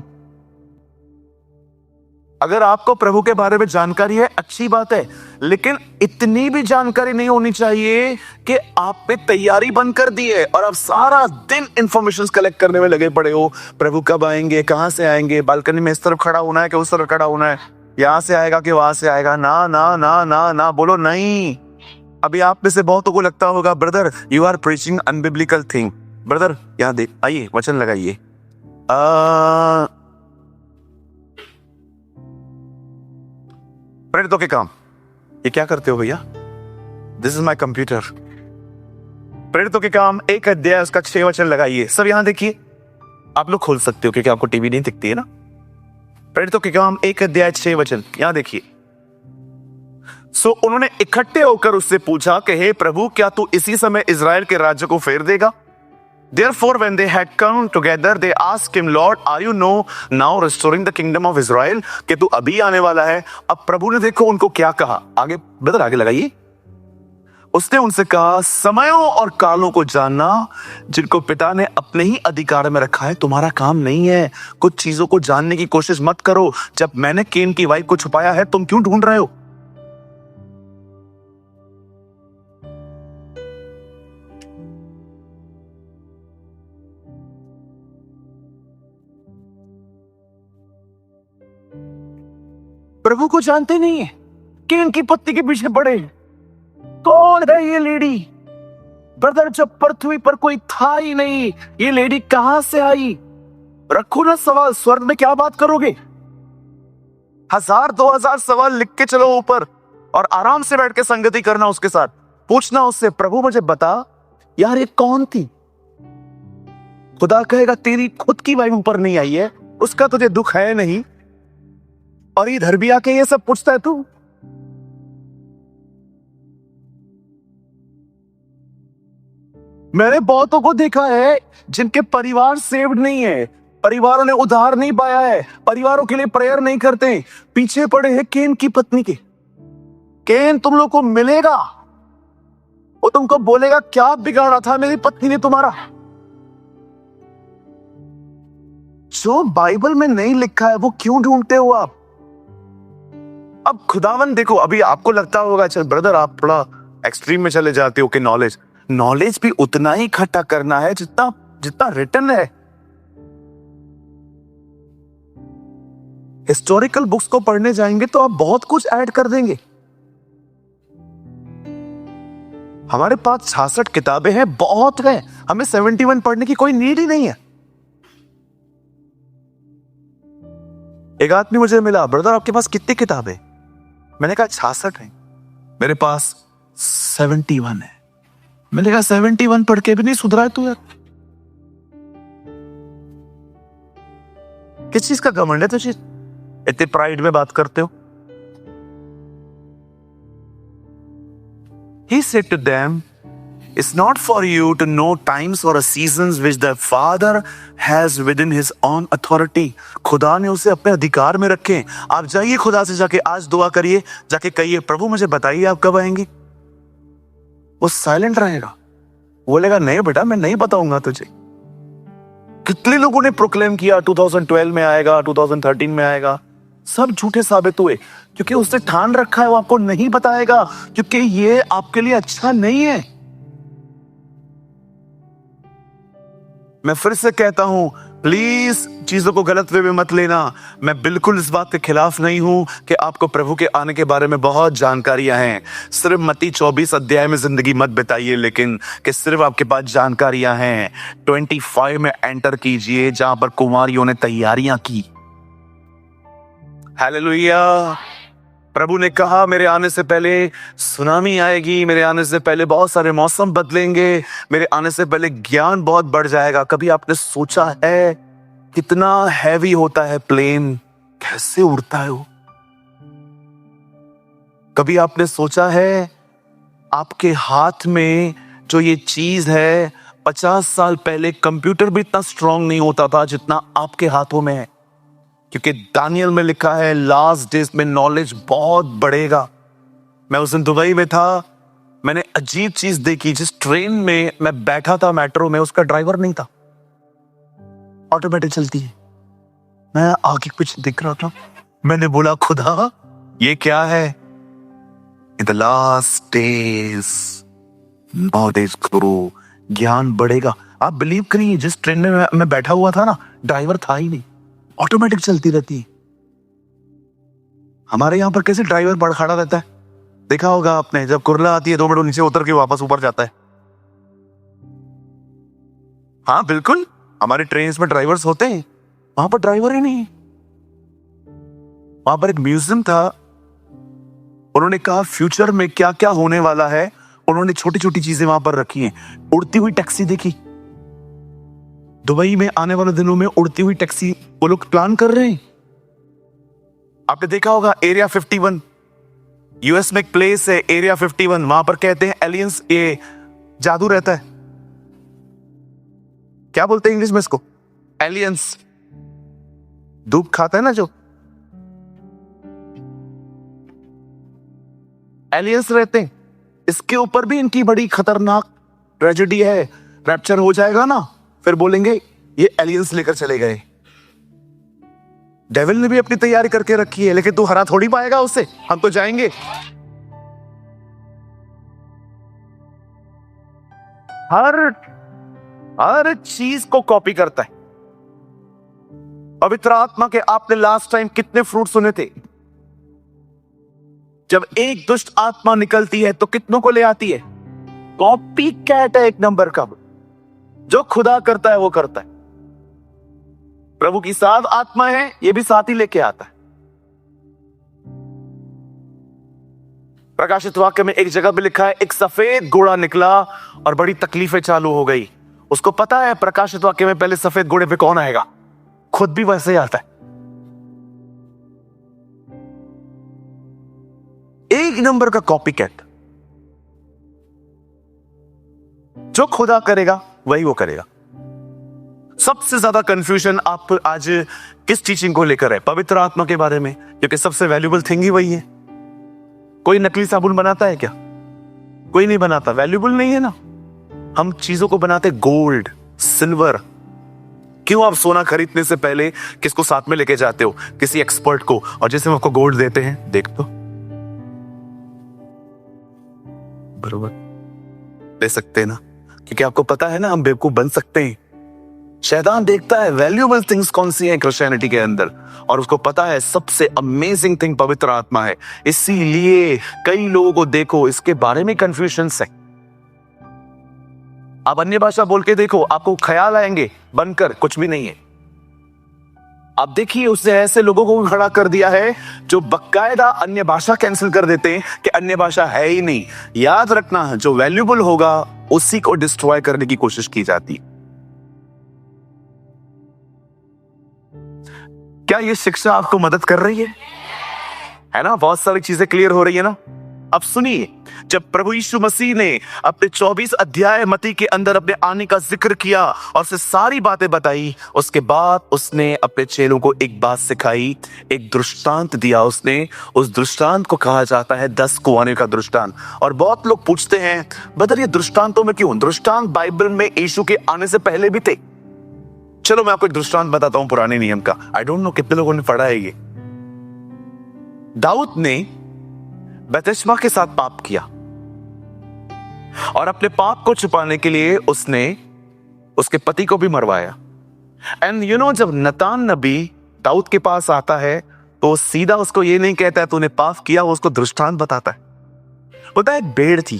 अगर आपको प्रभु के बारे में जानकारी है अच्छी बात है, लेकिन इतनी भी जानकारी नहीं होनी चाहिए कि आपने तैयारी बंद कर दी है और आप सारा दिन इंफॉर्मेशन कलेक्ट करने में लगे पड़े हो। प्रभु कब आएंगे, कहां से आएंगे, बालकनी में इस तरफ खड़ा होना है कि उस तरफ खड़ा होना है, यहां से आएगा कि वहां से आएगा। ना ना ना ना ना बोलो नहीं। अभी आप में से बहुतों को लगता होगा brother you are preaching unbiblical thing. Brother यहां देख, आइए वचन लगाइए। प्रेरितों के काम, ये क्या करते हो भैया? This is my computer. प्रेरितों के काम 1 अध्याय उसका 6 वचन लगाइए। सब यहां देखिए, आप लोग खोल सकते हो क्योंकि आपको टीवी नहीं दिखती है ना। प्रेरितों के काम 1 अध्याय 6 वचन यहां देखिए। सो उन्होंने इकट्ठे होकर उससे पूछा कि हे प्रभु, क्या तू इसी समय इजराइल के राज्य को फेर देगा? Therefore, when they had come together, they asked him, Lord, are you now restoring the kingdom of Israel? कि तू अभी आने वाला है। अब प्रभु ने देखो उनको क्या कहा। आगे ब्रदर आगे लगाइए। उसने उनसे कहा, समयों और कालों को जानना जिनको पिता ने अपने ही अधिकार में रखा है तुम्हारा काम नहीं है। कुछ चीजों को जानने की कोशिश मत करो। जब मैंने केन की वाइफ को छुपाया है, तुम क्यों ढूंढ रहे हो? प्रभु को जानते नहीं है कि इनकी पत्नी के पीछे पड़े। कौन है ये लेडी? ब्रदर, जब पृथ्वी पर कोई था ही नहीं, ये लेडी कहां से आई? रखो ना सवाल, स्वर्ग में क्या बात करोगे? 1000-2000 सवाल लिख के चलो ऊपर और आराम से बैठ के संगति करना उसके साथ। पूछना उससे, प्रभु मुझे बता यार ये कौन थी? खुदा कहेगा तेरी खुद की वाइफ ऊपर नहीं आई है, उसका तुझे दुख है नहीं, और इधर भी आके ये सब पूछता है तू। मैंने बहुतों को देखा है जिनके परिवार सेव्ड नहीं है, परिवारों ने उद्धार नहीं पाया है, परिवारों के लिए प्रेयर नहीं करते, पीछे पड़े हैं केन की पत्नी के। केन तुम लोग को मिलेगा, वो तुमको बोलेगा क्या बिगाड़ा था मेरी पत्नी ने तुम्हारा। जो बाइबल में नहीं लिखा है वो क्यों ढूंढते हो आप? अब खुदावन देखो, अभी आपको लगता होगा चल ब्रदर आप थोड़ा एक्सट्रीम में चले जाते हो कि नॉलेज भी उतना ही इकट्ठा करना है जितना जितना रिटन है। हिस्टोरिकल बुक्स को पढ़ने जाएंगे तो आप बहुत कुछ ऐड कर देंगे। हमारे पास 66 किताबें हैं, बहुत है, हमें 71 पढ़ने की कोई नीड ही नहीं है। एक आदमी मुझे मिला, ब्रदर आपके पास कितनी किताबें? मैंने कहा 66 है। मेरे पास 71 है। मैंने कहा 71 पढ़ के भी नहीं सुधरा है तू यार? किस चीज का घमंड है तुझे? इतने प्राइड में बात करते हो। He said to them, it's not for you to know times or seasons which the Father has within his own authority. खुदा ने उसे अपने अधिकार में रखे। आप जाइए खुदा से जाके आज दुआ करिए, जाके कहिए प्रभु मुझे बताइए आप कब आएंगे। वो साइलेंट रहेगा, बोलेगा नहीं बेटा मैं नहीं बताऊंगा तुझे। कितने लोगों ने प्रोक्लेम किया 2012 में आएगा, 2013 में आएगा, सब झूठे साबित हुए क्योंकि उसने ठान रखा है वो आपको नहीं बताएगा, क्योंकि ये आपके लिए अच्छा नहीं है। मैं फिर से कहता हूं, प्लीज चीजों को गलत वे में मत लेना। मैं बिल्कुल इस बात के खिलाफ नहीं हूं कि आपको प्रभु के आने के बारे में बहुत जानकारियां हैं। सिर्फ मत्ती 24 अध्याय में जिंदगी मत बिताइए, लेकिन कि सिर्फ आपके पास जानकारियां हैं। 25 में एंटर कीजिए जहां पर कुमारियों ने तैयारियां की। हालेलुया। प्रभु ने कहा मेरे आने से पहले सुनामी आएगी, मेरे आने से पहले बहुत सारे मौसम बदलेंगे, मेरे आने से पहले ज्ञान बहुत बढ़ जाएगा। कभी आपने सोचा है कितना हैवी होता है प्लेन, कैसे उड़ता है वो? कभी आपने सोचा है आपके हाथ में जो ये चीज है, 50 साल पहले कंप्यूटर भी इतना स्ट्रांग नहीं होता था जितना आपके हाथों में है, क्योंकि दानियल में लिखा है लास्ट डेज में नॉलेज बहुत बढ़ेगा। मैं उस दिन दुबई में था, मैंने अजीब चीज देखी। जिस ट्रेन में मैं बैठा था मेट्रो में, उसका ड्राइवर नहीं था, ऑटोमेटिक चलती है। मैं आगे कुछ दिख रहा था, मैंने बोला खुदा ये क्या है? In the last days knowledge grow, ज्ञान बढ़ेगा। आप बिलीव करिए, जिस ट्रेन में मैं बैठा हुआ था ना, ड्राइवर था ही नहीं, ऑटोमेटिक चलती रहती है। हमारे यहां पर कैसे ड्राइवर बड़ खड़ा रहता है, देखा होगा आपने, जब कुरला आती है 2 मिनट नीचे उतर के वापस ऊपर जाता है। हाँ बिल्कुल, हमारे ट्रेन में ड्राइवर्स होते हैं, वहां पर ड्राइवर ही नहीं। वहां पर एक म्यूजियम था, उन्होंने कहा फ्यूचर में क्या क्या होने वाला है, उन्होंने छोटी छोटी चीजें वहां पर रखी हैं। उड़ती हुई टैक्सी देखी, दुबई में आने वाले दिनों में उड़ती हुई टैक्सी वो लोग प्लान कर रहे हैं। आपने देखा होगा एरिया 51, यूएस में एक प्लेस है एरिया 51, वहां पर कहते हैं एलियंस, ये जादू रहता है। क्या बोलते हैं इंग्लिश में इसको? एलियंस। धूप खाता है ना जो, एलियंस रहते हैं। इसके ऊपर भी इनकी बड़ी खतरनाक ट्रेजेडी है। रैप्चर हो जाएगा ना, फिर बोलेंगे ये एलियंस लेकर चले गए। डेविल ने भी अपनी तैयारी करके रखी है, लेकिन तू हरा थोड़ी पाएगा उससे, हम तो जाएंगे। हर चीज को कॉपी करता है। पवित्र आत्मा के आपने लास्ट टाइम कितने फ्रूट सुने थे? जब एक दुष्ट आत्मा निकलती है तो कितनों को ले आती है? कॉपी कैट है एक नंबर का। जो खुदा करता है वो करता है। प्रभु की 7 आत्मा है, ये भी साथ ही लेके आता है। प्रकाशित वाक्य में एक जगह भी लिखा है, एक सफेद घोड़ा निकला और बड़ी तकलीफें चालू हो गई। उसको पता है प्रकाशित वाक्य में पहले सफेद घोड़े पे कौन आएगा, खुद भी वैसे ही आता है। एक नंबर का कॉपी कैट। जो खुदा करेगा वही वो करेगा। सबसे ज्यादा कंफ्यूजन आप आज किस टीचिंग को लेकर है? पवित्र आत्मा के बारे में, क्योंकि सबसे वैल्यूबल थिंग ही वही है। कोई नकली साबुन बनाता है क्या? कोई नहीं बनाता, वैल्यूबल नहीं है ना। हम चीजों को बनाते गोल्ड, सिल्वर। क्यों आप सोना खरीदने से पहले किसको साथ में लेके जाते हो? किसी एक्सपर्ट को, और जैसे हम आपको गोल्ड देते हैं, देख तो बरोबर दे सकते हैं ना, क्योंकि आपको पता है ना हम बेवकूफ बन सकते हैं। शैतान देखता है वैल्यूबल थिंग्स कौन सी हैं क्रिश्चियनिटी के अंदर, और उसको पता है सबसे अमेजिंग थिंग पवित्र आत्मा है। इसीलिए कई लोगों को देखो इसके बारे में कंफ्यूजन है। आप अन्य भाषा बोल के देखो, आपको ख्याल आएंगे बनकर कुछ भी नहीं है। आप देखिए उसने ऐसे लोगों को खड़ा कर दिया है जो बकायदा अन्य भाषा कैंसिल कर देते हैं कि अन्य भाषा है ही नहीं। याद रखना, जो वैल्यूबल होगा उसी को डिस्ट्रॉय करने की कोशिश की जाती। क्या ये शिक्षा आपको मदद कर रही है ना? बहुत सारी चीजें क्लियर हो रही है ना। अब सुनिए, जब प्रभु यीशु मसीह ने अपने 24 अध्याय मत्ती के अंदर अपने आने का जिक्र किया और उसे सारी बातें बताई, उसके बाद उसने अपने चेलों को एक बात सिखाई, एक दृष्टांत दिया। उसने उस दृष्टांत को कहा जाता है 10 कुआंों का दृष्टांत। और बहुत लोग पूछते हैं, बदर ये दृष्टांतों में क्यों? दृष्टांत बाइबल में यीशु के आने से पहले भी थे। चलो मैं आपको एक दृष्टांत बताता हूं पुराने नियम का। आई डोंट नो कितने लोगों ने पढ़ा है ये। दाऊद ने बतशबा के साथ पाप किया और अपने पाप को छुपाने के लिए उसने उसके पति को भी मरवाया। एंड यू नो, जब नतान नबी दाऊद के पास आता है तो सीधा उसको ये नहीं कहता है तूने पाप किया, वो उसको दृष्टांत बताता है। बोलता है एक भेड़ थी,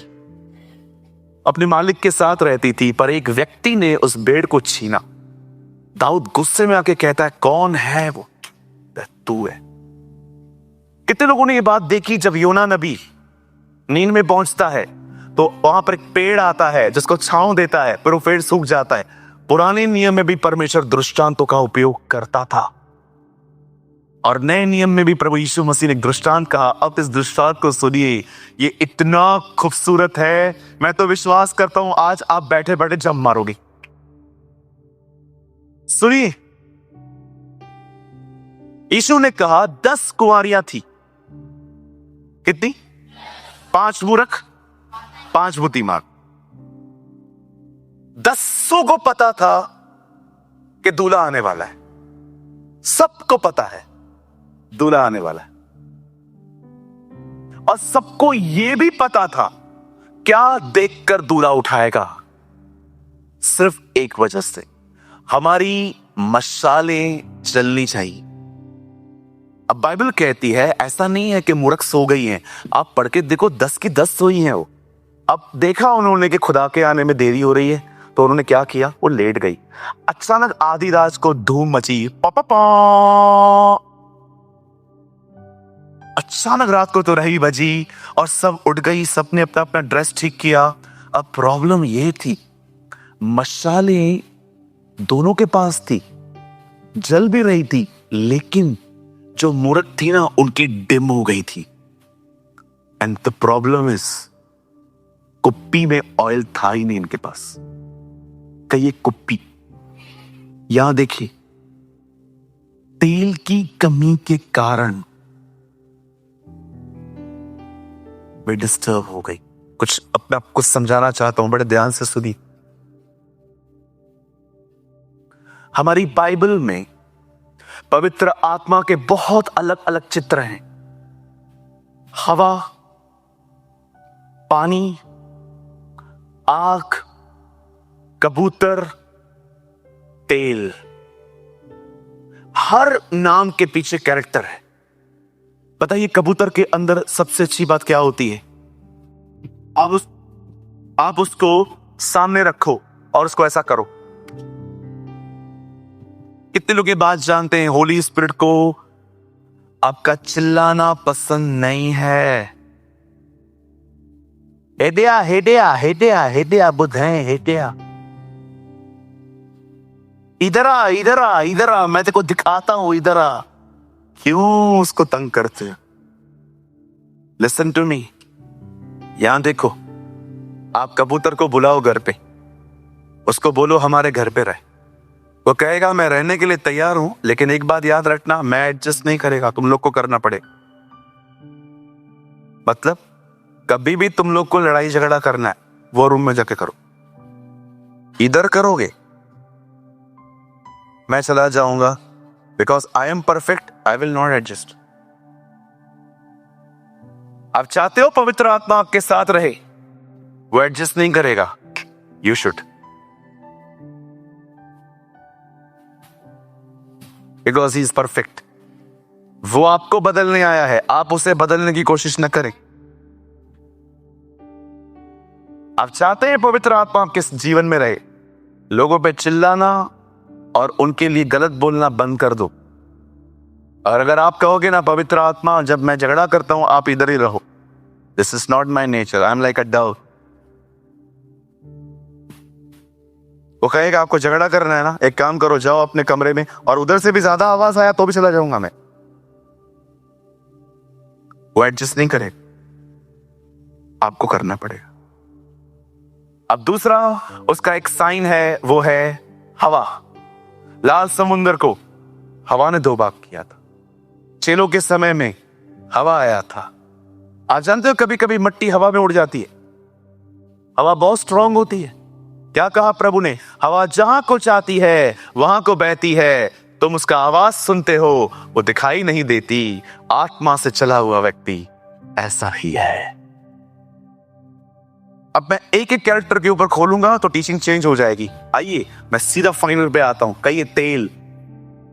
अपने मालिक के साथ रहती थी, पर एक व्यक्ति ने उस भेड़ को छीना। दाऊद गुस्से में आके कहता है कौन है वो? तू है। कितने लोगों ने ये बात देखी? जब योना नबी नींद में पहुंचता है तो वहां पर एक पेड़ आता है जिसको छांव देता है, फिर वो पेड़ सूख जाता है। पुराने नियम में भी परमेश्वर दृष्टांतों का उपयोग करता था और नए नियम में भी प्रभु यीशु मसीह ने दृष्टांत कहा। अब इस दृष्टांत को सुनिए, ये इतना खूबसूरत है, मैं तो विश्वास करता हूं आज आप बैठे बैठे जम मारोगे। सुनिए, यीशु ने कहा 10 कुंवारियां थी। कितनी? 5 मूर्ख, 5 बुद्धिमान। 10 को पता था कि दूल्हा आने वाला है। सबको पता है दूल्हा आने वाला है। और सबको यह भी पता था क्या देखकर दूल्हा उठाएगा, सिर्फ एक वजह से, हमारी मशालें जलनी चाहिए। अब बाइबल कहती है ऐसा नहीं है कि मूर्ख सो गई हैं, आप पढ़ के देखो 10 की 10 सोई हैं वो। अब देखा उन्होंने कि खुदा के आने में देरी हो रही है, तो उन्होंने क्या किया, वो लेट गई। अचानक आधी रात को धूम मची, पा अचानक रात को तो रही बजी और सब उठ गई, सबने अपना अपना ड्रेस ठीक किया। अब प्रॉब्लम ये थी, मशालें दोनों के पास थी, जल भी रही थी, लेकिन जो मूर्ख थी ना उनकी डिम हो गई थी। एंड द प्रॉब्लम इज, कुप्पी में ऑयल था ही नहीं इनके पास। कहिए कुप्पी, यहां देखिए, तेल की कमी के कारण वे डिस्टर्ब हो गई। कुछ अपने आप को समझाना चाहता हूं, बड़े ध्यान से सुनिए। हमारी बाइबल में पवित्र आत्मा के बहुत अलग अलग चित्र हैं। हवा, पानी, आग, कबूतर, तेल, हर नाम के पीछे कैरेक्टर है। बताइए कबूतर के अंदर सबसे अच्छी बात क्या होती है? आप उसको सामने रखो और उसको ऐसा करो। कितने लोग ये बात जानते हैं, होली स्पिरिट को आपका चिल्लाना पसंद नहीं है। हेडिया हेडिया हेडिया हेडिया बुध है, हेडिया इधर आ इधर आ इधर आ, मैं तेको दिखाता हूं, इधर आ। क्यों उसको तंग करते? लिसन टू मी, यहां देखो, आप कबूतर को बुलाओ घर पे, उसको बोलो हमारे घर पे रहे। वो कहेगा मैं रहने के लिए तैयार हूं, लेकिन एक बात याद रखना, मैं एडजस्ट नहीं करेगा, तुम लोग को करना पड़े। मतलब कभी भी तुम लोग को लड़ाई झगड़ा करना है, वो रूम में जाके करो। इधर करोगे मैं चला जाऊंगा, because I am perfect, I will not adjust. आप चाहते हो पवित्र आत्मा आपके साथ रहे, वो एडजस्ट नहीं करेगा, you should, because he is perfect. वो आपको बदलने आया है, आप उसे बदलने की कोशिश न करें। आप चाहते हैं पवित्र आत्मा आपके जीवन में रहे, लोगों पे चिल्लाना और उनके लिए गलत बोलना बंद कर दो। और अगर आप कहोगे ना पवित्र आत्मा जब मैं झगड़ा करता हूं आप इधर ही रहो, this is not my nature, I am like a Dove. वो कहेगा आपको झगड़ा करना है ना, एक काम करो, जाओ अपने कमरे में, और उधर से भी ज्यादा आवाज आया तो भी चला जाऊंगा मैं। वो एडजस्ट नहीं करे, आपको करना पड़ेगा। अब दूसरा उसका एक साइन है, वो है हवा। लाल समुद्र को हवा ने 2 भाग किया था। चेलों के समय में हवा आया था। आप जानते हो कभी कभी मिट्टी हवा में उड़ जाती है, हवा बहुत स्ट्रांग होती है। क्या कहा प्रभु ने? हवा जहां को चाहती है वहां को बहती है, तुम उसका आवाज सुनते हो, वो दिखाई नहीं देती। आत्मा से चला हुआ व्यक्ति ऐसा ही है। अब मैं एक एक कैरेक्टर के ऊपर खोलूंगा तो टीचिंग चेंज हो जाएगी। आइए मैं सीधा फाइनल पे आता हूं। कहिए तेल।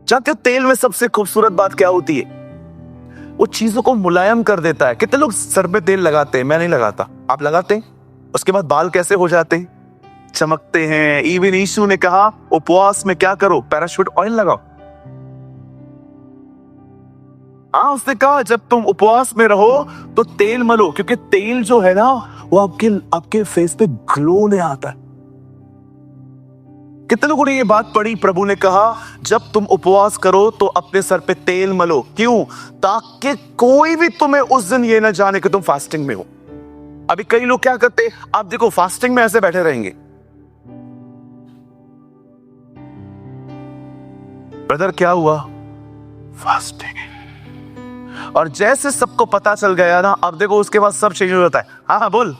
जानते हो तेल में सबसे खूबसूरत बात क्या होती है? वो चीजों को मुलायम कर देता है। कितने लोग सर पे तेल लगाते हैं? मैं नहीं लगाता, आप लगाते हैं? उसके बाद बाल कैसे हो जाते हैं? चमकते हैं। इवन यीशु ने कहा उपवास में क्या करो? पैराशूट ऑयल लगाओ। हाँ, उसने कहा जब तुम उपवास में रहो तो तेल मलो, क्योंकि तेल जो है ना वो आपके फेस पे ग्लो ले आता है। कितने लोगों ने ये बात पढ़ी? प्रभु ने कहा जब तुम उपवास करो तो अपने सर पे तेल मलो। क्यों? ताकि कोई भी तुम्हें उस दिन ये ना जाने कि तुम फास्टिंग में हो। अभी कई लोग क्या करते, आप देखो फास्टिंग में ऐसे बैठे रहेंगे, ब्रदर क्या हुआ? फास्टिंग। और जैसे सबको पता चल गया ना, अब देखो उसके बाद सब चेंज हो जाता है। हाँ हाँ बोल,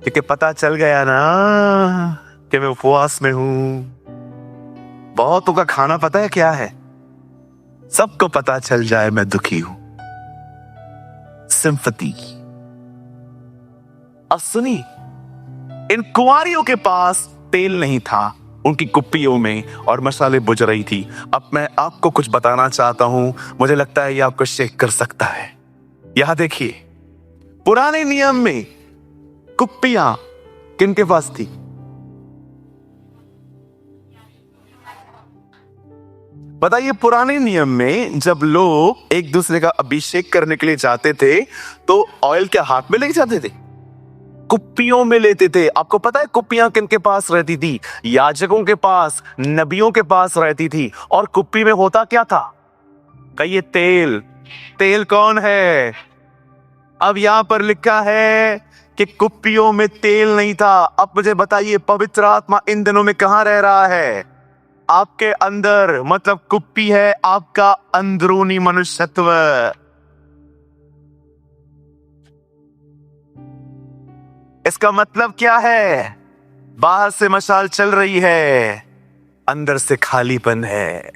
क्योंकि पता चल गया ना कि मैं उपवास में हूं। बहुतों का खाना पता है क्या है? सबको पता चल जाए मैं दुखी हूं, सिंपैथी। अब सुनी, इन कुंवारियों के पास तेल नहीं था, उनकी कुप्पियों में और मसाले बुझ रही थी। अब मैं आपको कुछ बताना चाहता हूं, मुझे लगता है ये आपको शेक कर सकता है। यहां देखिए, पुराने नियम में कुप्पियां किनके पास थी? बताइए, पुराने नियम में जब लोग एक दूसरे का अभिषेक करने के लिए जाते थे तो ऑयल क्या हाथ में लेके जाते थे? कुप्पियों में लेते थे। आपको पता है कुप्पियां किनके पास रहती थी? याजकों के पास, नबियों के पास रहती थी। और कुप्पी में होता क्या था? कहिए, तेल। तेल कौन है? अब यहां पर लिखा है कि कुप्पियों में तेल नहीं था। अब मुझे बताइए, पवित्र आत्मा इन दिनों में कहां रह रहा है? आपके अंदर। मतलब कुप्पी है आपका अंदरूनी मनुष्यत्व। इसका मतलब क्या है? बाहर से मशाल चल रही है, अंदर से खालीपन है।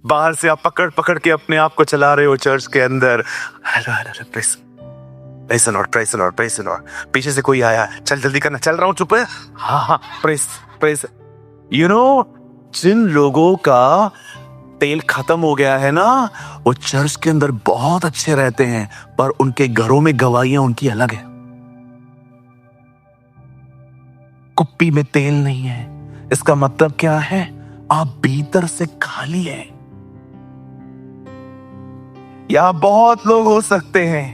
बाहर से आप पकड़ पकड़ के अपने आप को चला रहे हो चर्च के अंदर। Hello hello, press Lord, press Lord, press Lord. पीछे से कोई आया, चल जल्दी करना, चल रहा हूं, चुप है। हाँ, प्रेस प्रेस। यू नो, जिन लोगों का तेल खत्म हो गया है ना, वो चर्च के अंदर बहुत अच्छे रहते हैं, पर उनके घरों में गवाहियां उनकी अलग है। कुप्पी में तेल नहीं है, इसका मतलब क्या है? आप भीतर से खाली हैं। यहां बहुत लोग हो सकते हैं,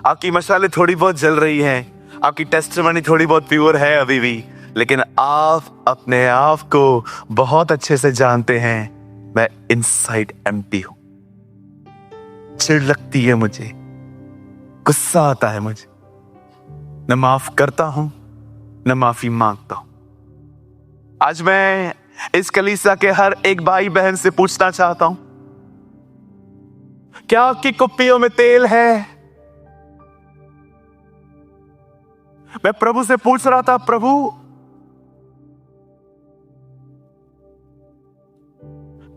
आपकी मशालें थोड़ी बहुत जल रही हैं, आपकी टेस्टिमनी थोड़ी बहुत प्योर है अभी भी, लेकिन आप अपने आप को बहुत अच्छे से जानते हैं, मैं इनसाइड एम्प्टी हूं। चिढ़ लगती है मुझे, गुस्सा आता है मुझे, न माफ करता हूं न माफी मांगता हूं। आज मैं इस कलीसिया के हर एक भाई बहन से पूछना चाहता हूं, क्या आपकी कुप्पियों में तेल है? मैं प्रभु से पूछ रहा था, प्रभु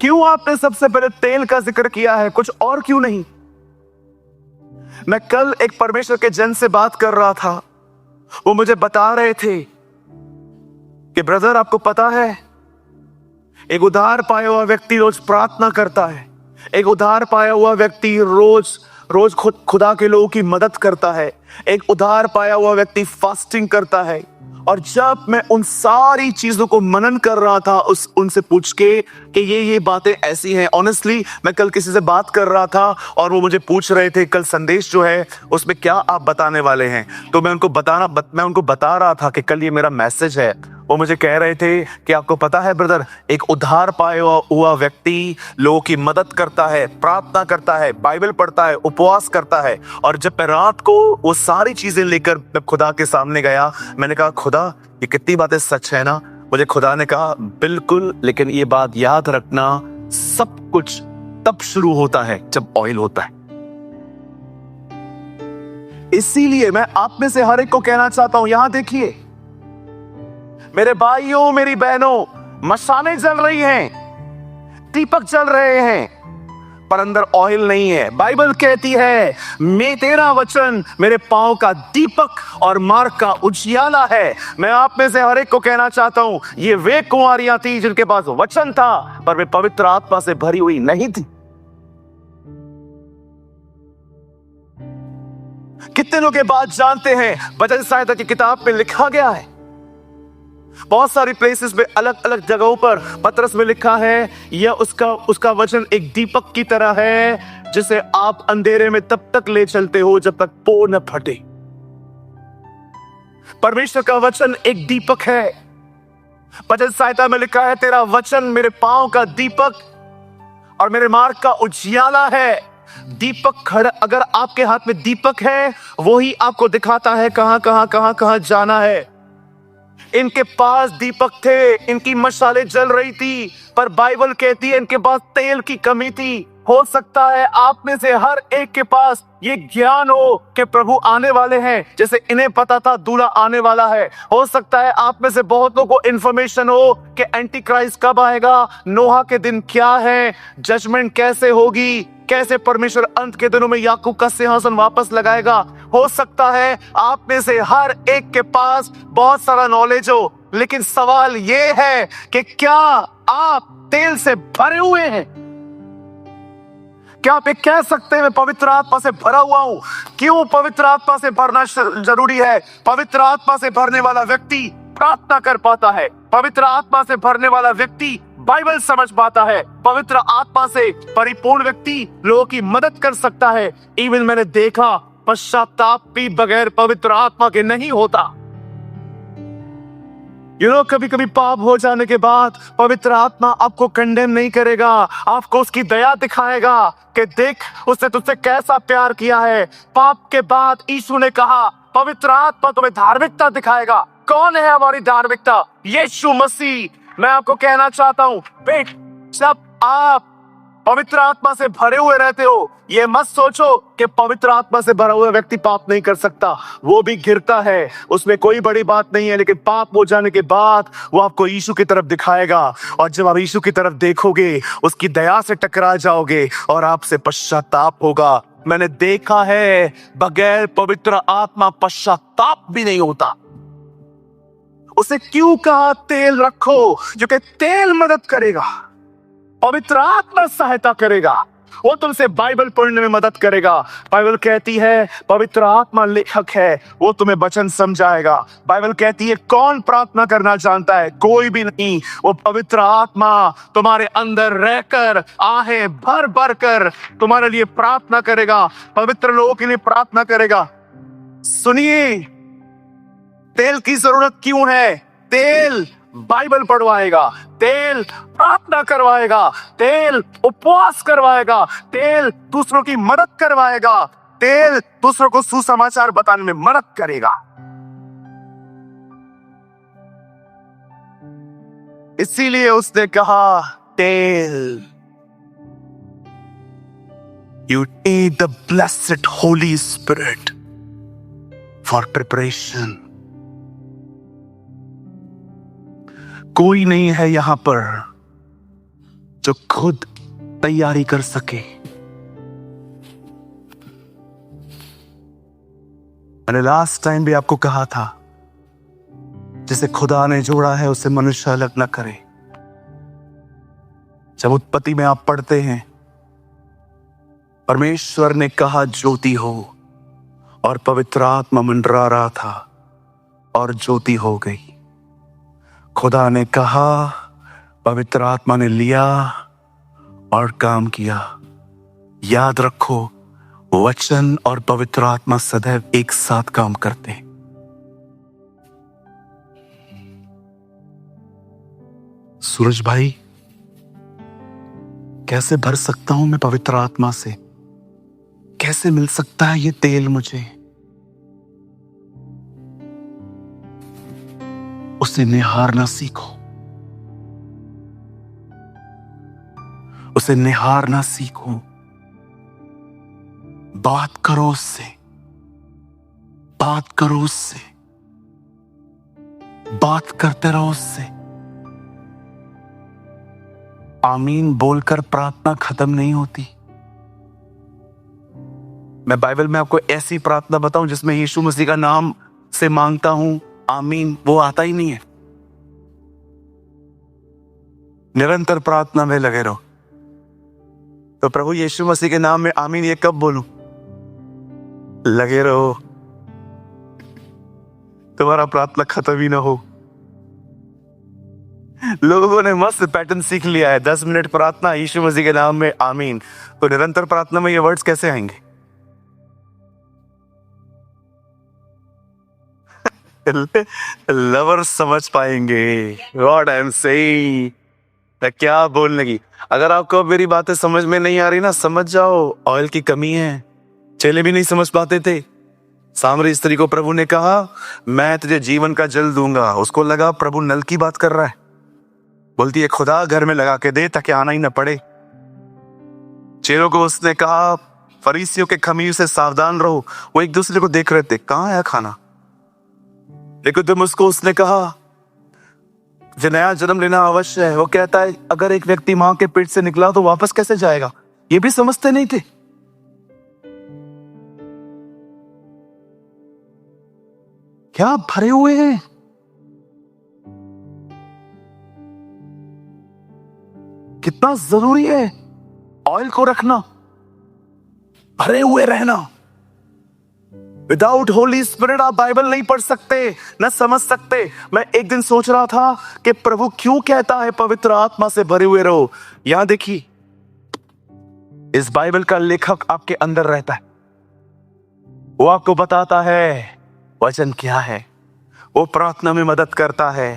क्यों आपने सबसे पहले तेल का जिक्र किया है, कुछ और क्यों नहीं? मैं कल एक परमेश्वर के जन से बात कर रहा था, वो मुझे बता रहे थे कि ब्रदर, आपको पता है, एक उधार पाया हुआ व्यक्ति रोज प्रार्थना करता है, एक उधार पाया हुआ व्यक्ति रोज रोज खुदा के लोगों की मदद करता है, एक उधार पाया हुआ व्यक्ति फास्टिंग करता है। और जब मैं उन सारी चीजों को मनन कर रहा था, उनसे पूछ के कि ये बातें ऐसी हैं, ऑनेस्टली मैं कल किसी से बात कर रहा था और वो मुझे पूछ रहे थे कल संदेश जो है उसमें क्या आप बताने वाले हैं, तो मैं उनको बता रहा था कि कल ये मेरा मैसेज है। वो मुझे कह रहे थे कि आपको पता है ब्रदर, एक उधार पाया हुआ व्यक्ति लोगों की मदद करता है, प्रार्थना करता है, बाइबल पढ़ता है, उपवास करता है। और जब मैं रात को वो सारी चीजें लेकर मैं खुदा के सामने गया, मैंने कहा, खुदा ये कितनी बातें सच है ना? मुझे खुदा ने कहा, बिल्कुल, लेकिन ये बात याद रखना, सब कुछ तब शुरू होता है जब ऑयल होता है। इसीलिए मैं आप में से हर एक को कहना चाहता हूं, यहां देखिए मेरे भाइयों, मेरी बहनों, मशालें जल रही हैं, दीपक जल रहे हैं, पर अंदर ऑयल नहीं है। बाइबल कहती है, मैं तेरा वचन मेरे पांव का दीपक और मार्ग का उजियाला है। मैं आप में से हर एक को कहना चाहता हूं, ये वे कुंवारियां थी जिनके पास वचन था, पर वे पवित्र आत्मा से भरी हुई नहीं थी। कितने लोग ये बात जानते हैं? वचन संहिता की किताब में लिखा गया है, बहुत सारी प्लेसेस में, अलग अलग जगहों पर पतरस में लिखा है, यह उसका वचन एक दीपक की तरह है जिसे आप अंधेरे में तब तक ले चलते हो जब तक पो न फटे। परमेश्वर का वचन एक दीपक है। वचन संहिता में लिखा है, तेरा वचन मेरे पांव का दीपक और मेरे मार्ग का उजियाला है। दीपक खड़ा, अगर आपके हाथ में दीपक है, वो ही आपको दिखाता है कहां जाना है। इनके पास दीपक थे, इनकी मशालें जल रही थी, पर बाइबल कहती है इनके पास तेल की कमी थी। हो सकता है आप में से हर एक के पास ये ज्ञान हो कि प्रभु आने वाले हैं, जैसे इन्हें पता था दूल्हा आने वाला है। हो सकता है आप में से बहुत लोगों को इंफॉर्मेशन हो कि एंटी क्राइस्ट कब आएगा, नोहा के दिन क्या है, जजमेंट कैसे होगी, कैसे परमेश्वर अंत के दिनों में याकूब का सिंहासन वापस लगाएगा। हो सकता है आप में से हर एक के पास बहुत सारा नॉलेज हो, लेकिन सवाल ये है कि क्या आप तेल से भरे हुए हैं? क्या आप ये कह सकते हैं मैं पवित्र आत्मा से भरा हुआ हूं? क्यों पवित्र आत्मा से भरना जरूरी है? पवित्र आत्मा से भरने वाला व्यक्ति प्रार्थना कर पाता है। पवित्र आत्मा से भरने वाला व्यक्ति बाइबल समझ पाता है। पवित्र आत्मा से परिपूर्ण व्यक्ति लोगों की मदद कर सकता है। इवन मैंने देखा पश्चाताप भी बगैर पवित्र आत्मा के नहीं होता। कभी कभी पाप हो जाने के बाद पवित्र आत्मा आपको कंडेम नहीं करेगा, आपको उसकी दया दिखाएगा कि देख उसने तुझसे कैसा प्यार किया है। पाप के बाद यीशु ने कहा पवित्र आत्मा तुम्हें धार्मिकता दिखाएगा। कौन है हमारी धार्मिकता? यीशु मसीह। मैं आपको कहना चाहता हूं बेट, जब आप पवित्र आत्मा से भरे हुए रहते हो, ये मत सोचो कि पवित्र आत्मा से भरा हुआ व्यक्ति पाप नहीं कर सकता। वो भी गिरता है, उसमें कोई बड़ी बात नहीं है, लेकिन पाप हो जाने के बाद वो आपको यीशु की तरफ दिखाएगा। और जब आप यीशु की तरफ देखोगे, उसकी दया से टकरा जाओगे और आपसे पश्चाताप होगा। मैंने देखा है बगैर पवित्र आत्मा पश्चाताप भी नहीं होता। उसे क्यों कहा तेल रखो? जो कि तेल मदद करेगा, पवित्र आत्मा सहायता करेगा, वो तुमसे बाइबल पढ़ने में मदद करेगा। बाइबल कहती है पवित्र आत्मा लेखक है, वो तुम्हें वचन समझाएगा। बाइबल कहती है कौन प्रार्थना करना जानता है? कोई भी नहीं। वो पवित्र आत्मा तुम्हारे अंदर रहकर आहे भर भर कर तुम्हारे लिए प्रार्थना करेगा, पवित्र लोगों के लिए प्रार्थना करेगा। सुनिए, तेल की जरूरत क्यों है? तेल बाइबल पढ़वाएगा, तेल प्रार्थना करवाएगा, तेल उपवास करवाएगा, तेल दूसरों की मदद करवाएगा, तेल दूसरों को सुसमाचार बताने में मदद करेगा। इसीलिए उसने कहा तेल। You need the blessed Holy Spirit for preparation. कोई नहीं है यहां पर जो खुद तैयारी कर सके। मैंने लास्ट टाइम भी आपको कहा था, जिसे खुदा ने जोड़ा है उसे मनुष्य अलग न करे। जब उत्पत्ति में आप पढ़ते हैं, परमेश्वर ने कहा ज्योति हो, और पवित्र आत्मा मंडरा रहा था और ज्योति हो गई। खुदा ने कहा, पवित्र आत्मा ने लिया और काम किया। याद रखो, वचन और पवित्र आत्मा सदैव एक साथ काम करते हैं। सूरज भाई, कैसे भर सकता हूं मैं पवित्र आत्मा से? कैसे मिल सकता है ये तेल मुझे? उसे निहारना सीखो, उसे निहारना सीखो। बात करो उससे, बात करो उससे, बात करते रहो उससे। आमीन बोलकर प्रार्थना खत्म नहीं होती। मैं बाइबल में आपको ऐसी प्रार्थना बताऊं जिसमें यीशु मसीह का नाम से मांगता हूं आमीन, वो आता ही नहीं है। निरंतर प्रार्थना में लगे रहो। तो प्रभु यीशु मसीह के नाम में आमीन ये कब बोलूं? लगे रहो, तुम्हारा प्रार्थना खत्म ही ना हो। लोगों ने मस्त पैटर्न सीख लिया है, 10 मिनट प्रार्थना यीशु मसीह के नाम में आमीन। तो निरंतर प्रार्थना में ये वर्ड्स कैसे आएंगे? लवर समझ पाएंगे व्हाट आई एम सेइंग। मैं क्या बोलने की। अगर आपको मेरी बातें समझ में नहीं आ रही ना, समझ जाओ ऑयल की कमी है। चेले भी नहीं समझ पाते थे। सामरी स्त्री को प्रभु ने कहा मैं तुझे जीवन का जल दूंगा। उसको लगा प्रभु नल की बात कर रहा है। बोलती है खुदा घर में लगा के दे ताकि आना ही ना पड़े। चेलों को उसने कहा फरीसियों के खमीर से सावधान रहो। वो एक दूसरे को देख रहे थे, कहाँ है खाना। लेकिन तुम उसको उसने कहा जो नया जन्म लेना अवश्य है। वो कहता है अगर एक व्यक्ति मां के पेट से निकला तो वापस कैसे जाएगा? ये भी समझते नहीं थे। क्या भरे हुए हैं। कितना जरूरी है ऑयल को रखना, भरे हुए रहना। विदाउट होली स्पिरिट आप बाइबल नहीं पढ़ सकते, न समझ सकते। मैं एक दिन सोच रहा था कि प्रभु क्यों कहता है पवित्र आत्मा से भरे हुए रहो। यहां देखिए, इस बाइबल का लेखक आपके अंदर रहता है। वो आपको बताता है वचन क्या है। वो प्रार्थना में मदद करता है,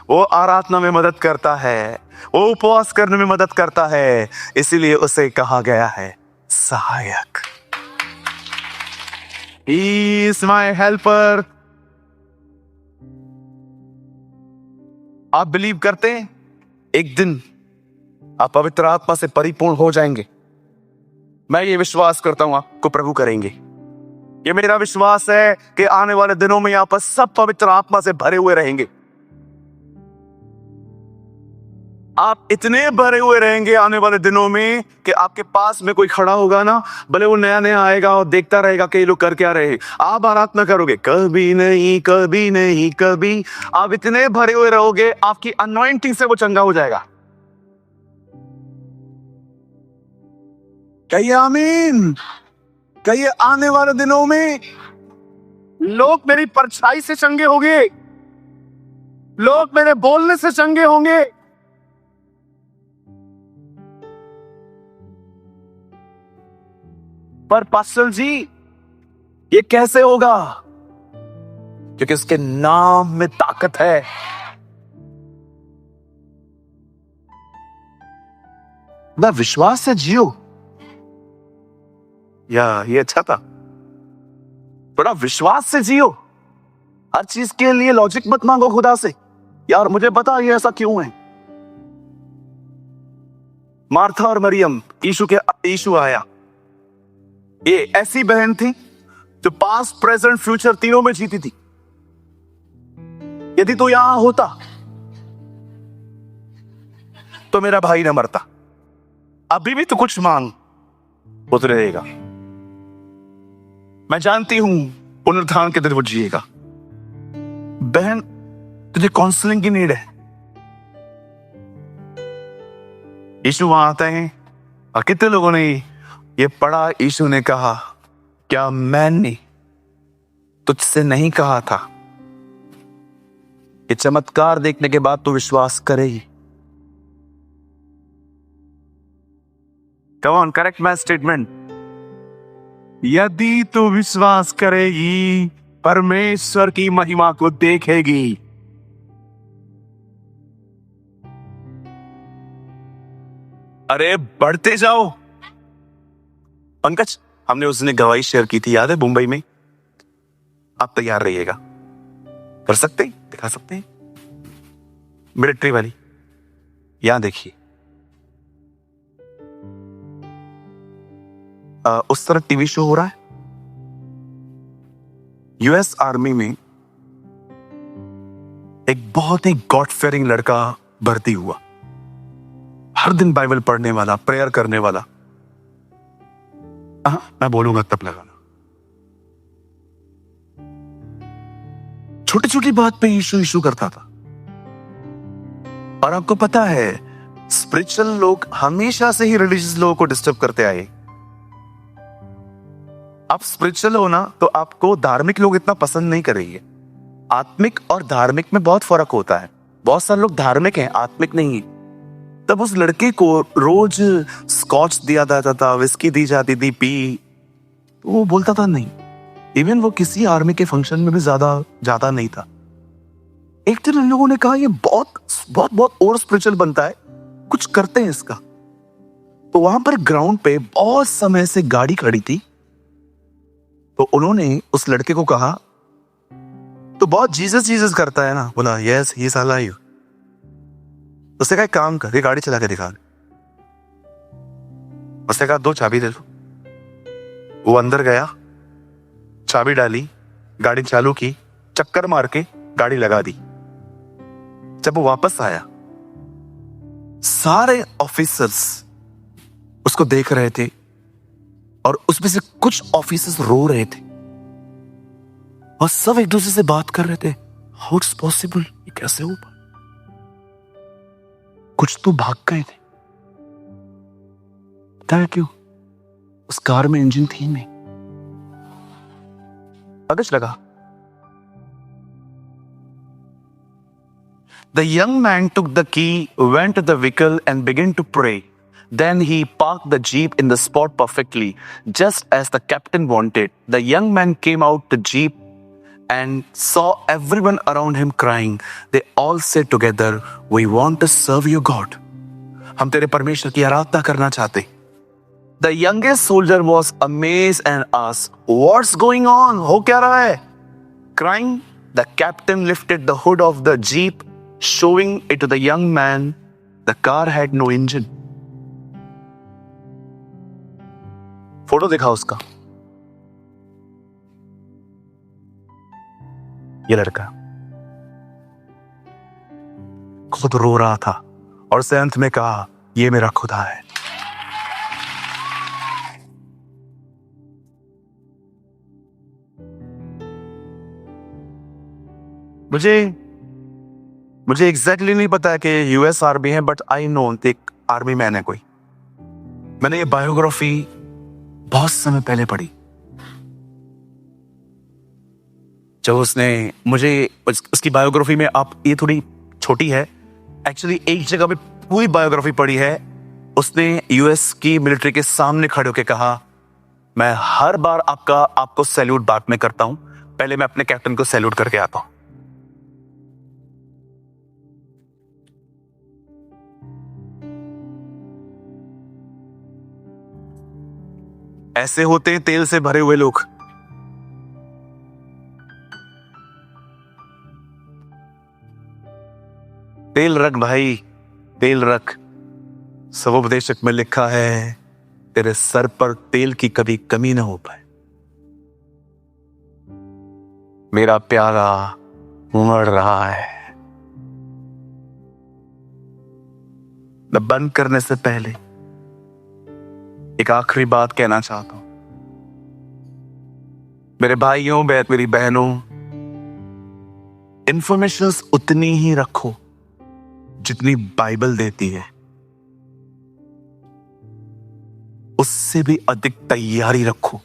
वो आराधना में मदद करता है, वो उपवास करने में मदद करता है। इसीलिए उसे कहा गया है सहायक। He is my helper। आप बिलीव करते हैं एक दिन आप पवित्र आत्मा से परिपूर्ण हो जाएंगे? मैं ये विश्वास करता हूं आपको प्रभु करेंगे। ये मेरा विश्वास है कि आने वाले दिनों में यहां पर सब पवित्र आत्मा से भरे हुए रहेंगे। आप इतने भरे हुए रहेंगे आने वाले दिनों में कि आपके पास में कोई खड़ा होगा ना, भले वो नया नया आएगा और देखता रहेगा कि ये लोग कर क्या रहे, आप आराधना करोगे, कभी नहीं कभी नहीं कभी। आप इतने भरे हुए रहोगे, आपकी अनॉइंटिंग से वो चंगा हो जाएगा। कहिए आमीन। कहिए आने वाले दिनों में लोग मेरी परछाई से चंगे होंगे, लोग मेरे बोलने से चंगे होंगे। पर पास्टर जी ये कैसे होगा? क्योंकि उसके नाम में ताकत है। ना विश्वास से जियो। या ये अच्छा था, बड़ा विश्वास से जियो। हर चीज के लिए लॉजिक मत मांगो खुदा से, यार मुझे बता ये ऐसा क्यों है। मार्था और मरियम, यीशु आया। ये ऐसी बहन थी जो पास्ट प्रेजेंट फ्यूचर तीनों में जीती थी। यदि तो यहां होता तो मेरा भाई न मरता। अभी भी तो कुछ मांग, वो तो रहेगा। मैं जानती हूं पुनरुत्थान के दिन वो जिएगा। बहन तुझे काउंसलिंग की नीड है। यीशु वहां आते हैं और कितने लोगों ने ये पढ़ा। यीशु ने कहा, क्या मैंने तुझसे नहीं कहा था कि चमत्कार देखने के बाद तू विश्वास करेगी? Come on, correct my statement. यदि तू विश्वास करेगी परमेश्वर की महिमा को देखेगी। अरे बढ़ते जाओ। पंकज, हमने उस दिन गवाही शेयर की थी, याद है, मुंबई में। आप तैयार रहिएगा, कर सकते हैं, दिखा सकते हैं। मिलिट्री वाली, यहां देखिए। उस तरह टीवी शो हो रहा है। यूएस आर्मी में एक बहुत ही गॉड फेयरिंग लड़का भर्ती हुआ। हर दिन बाइबल पढ़ने वाला, प्रेयर करने वाला। मैं बोलूंगा तब लगाना। छोटी छोटी बात पे इशू इशू करता था। और आपको पता है, स्पिरिचुअल लोग हमेशा से ही रिलीजियस लोगों को डिस्टर्ब करते आए। आप स्पिरिचुअल हो ना, तो आपको धार्मिक लोग इतना पसंद नहीं करेंगे। आत्मिक और धार्मिक में बहुत फर्क होता है। बहुत सारे लोग धार्मिक हैं, आत्मिक नहीं। तब उस लड़के को रोज स्कॉच दिया जाता था, विस्की दी जाती थी, पी। तो वो बोलता था नहीं। इवन वो किसी आर्मी के फंक्शन में भी ज्यादा नहीं था। एक दिन इन लोगों ने कहा ये बहुत बहुत बहुत और स्पिरिचुअल बनता है, कुछ करते हैं इसका। तो वहां पर ग्राउंड पे बहुत समय से गाड़ी खड़ी थी। तो उन्होंने उस लड़के को कहा, तो बहुत जीसस जीसस करता है ना? बोला यस, ही साला यू। उसने कहा काम कर, ये गाड़ी चला के दिखा। उसने कहा 2 चाबी दे दो। वो अंदर गया, चाबी डाली, गाड़ी चालू की, चक्कर मार के गाड़ी लगा दी। जब वो वापस आया, सारे ऑफिसर्स उसको देख रहे थे और उसमें से कुछ ऑफिसर्स रो रहे थे और सब एक दूसरे से बात कर रहे थे, हाउ इट्स पॉसिबल, ये कैसे हो पाया? कुछ तो भाग गए थे। पता है क्यों? उस कार में इंजन थी नहीं। कागज लगा। The young man took the key, went to the vehicle and began to pray. Then he parked the jeep in the spot perfectly, just as the captain wanted. The young man came out the jeep and saw everyone around him crying. They all said together, "We want to serve your God." हम तेरे परमेश्वर की आराधना करना चाहते। The youngest soldier was amazed and asked, "What's going on? हो क्या रहा है?" Crying, the captain lifted the hood of the jeep, showing it to the young man. The car had no engine. Photo दिखा उसका। ये लड़का खुद रो रहा था और उसे अंत में कहा, ये मेरा खुदा है। मुझे एग्जैक्टली नहीं पता कि यूएस आर्मी है, बट आई नो एक आर्मी मैन है कोई। मैंने ये बायोग्राफी बहुत समय पहले पढ़ी, जब उसने मुझे उसकी बायोग्राफी में, आप ये थोड़ी छोटी है एक्चुअली, एक जगह पे पूरी बायोग्राफी पढ़ी है। उसने यूएस की मिलिट्री के सामने खड़े होकर कहा, मैं हर बार आपको सैल्यूट बैक में करता हूं, पहले मैं अपने कैप्टन को सैल्यूट करके आता हूं। ऐसे होते हैं तेल से भरे हुए लोग। तेल रख भाई, तेल रख। सवोपदेशक में लिखा है, तेरे सर पर तेल की कभी कमी ना हो पाए। मेरा प्यारा उमड़ रहा है। मैं बंद करने से पहले एक आखिरी बात कहना चाहता हूं। मेरे भाइयों, मेरी बहनों, इंफॉर्मेशन उतनी ही रखो जितनी बाइबल देती है, उससे भी अधिक तैयारी रखो।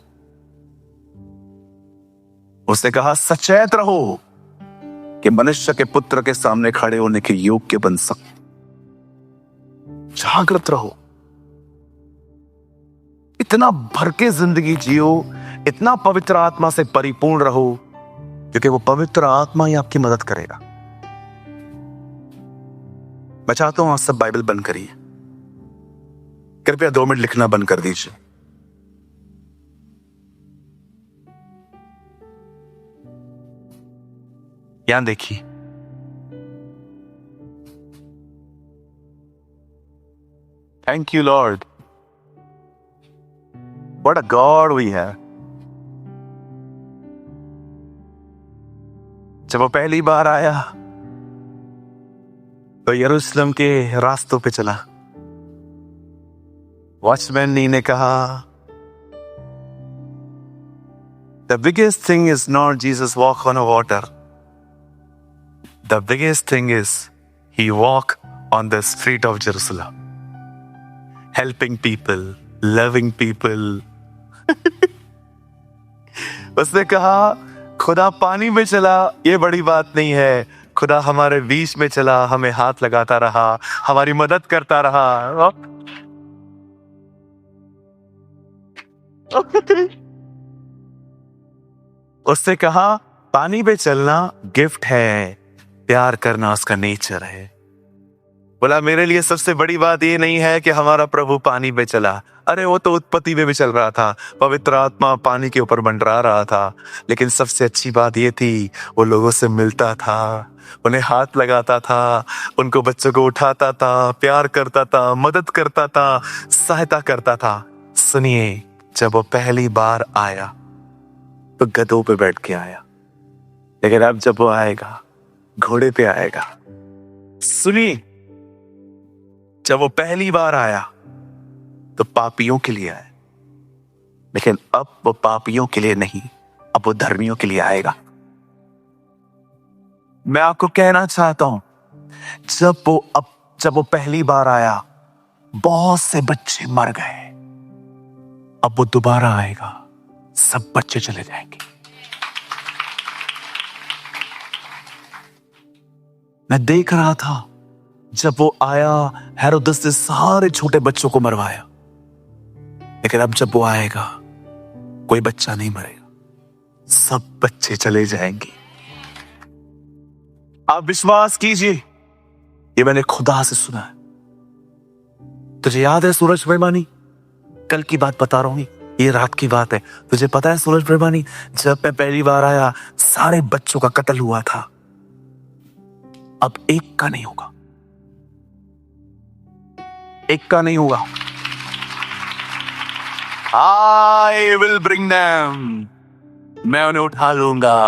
उसने कहा, सचेत रहो कि मनुष्य के पुत्र के सामने खड़े होने के योग्य बन सकते। जागृत रहो, इतना भर के जिंदगी जियो, इतना पवित्र आत्मा से परिपूर्ण रहो, क्योंकि वो पवित्र आत्मा ही आपकी मदद करेगा। मैं चाहता हूं आप सब बाइबल बंद करिए। कृपया 2 मिनट लिखना बंद कर दीजिए। यहां देखिए, thank you Lord, what a God we have. जब वो पहली बार आया तो यरूशलेम के रास्तों पे चला। वॉचमैन ने कहा, the biggest thing is not Jesus walk on a water, the biggest thing is he walk on the street of Jerusalem, helping people, loving people. उसने कहा, खुदा पानी में चला, ये बड़ी बात नहीं है, खुदा हमारे बीच में चला, हमें हाथ लगाता रहा, हमारी मदद करता रहा। उससे कहा, पानी पे चलना गिफ्ट है, प्यार करना उसका नेचर है। बोला, मेरे लिए सबसे बड़ी बात ये नहीं है कि हमारा प्रभु पानी पे चला, अरे वो तो उत्पत्ति में भी चल रहा था, पवित्र आत्मा पानी के ऊपर मंडरा रहा था, लेकिन सबसे अच्छी बात ये थी, वो लोगों से मिलता था, उन्हें हाथ लगाता था, उनको बच्चों को उठाता था, प्यार करता था, मदद करता था, सहायता करता था। सुनिए, जब वो पहली बार आया तो गधों पे बैठ के आया, लेकिन अब जब वो आएगा घोड़े पे आएगा। सुनिए, जब वो पहली बार आया तो पापियों के लिए आया, लेकिन अब वो पापियों के लिए नहीं, अब वो धर्मियों के लिए आएगा। मैं आपको कहना चाहता हूं, जब वो पहली बार आया, बहुत से बच्चे मर गए। अब वो दोबारा आएगा, सब बच्चे चले जाएंगे। मैं देख रहा था, जब वो आया, हेरोदस ने सारे छोटे बच्चों को मरवाया, लेकिन अब जब वो आएगा, कोई बच्चा नहीं मरेगा, सब बच्चे चले जाएंगे। आप विश्वास कीजिए, ये मैंने खुदा से सुना है। तुझे याद है सूरज प्रभानी? कल की बात बता रहा हूं, ये रात की बात है। तुझे पता है सूरज प्रभानी, जब मैं पहली बार आया, सारे बच्चों का कत्ल हुआ था। अब एक का नहीं होगा, एक का नहीं होगा। I will bring them. मैं उन्हें उठा लूंगा।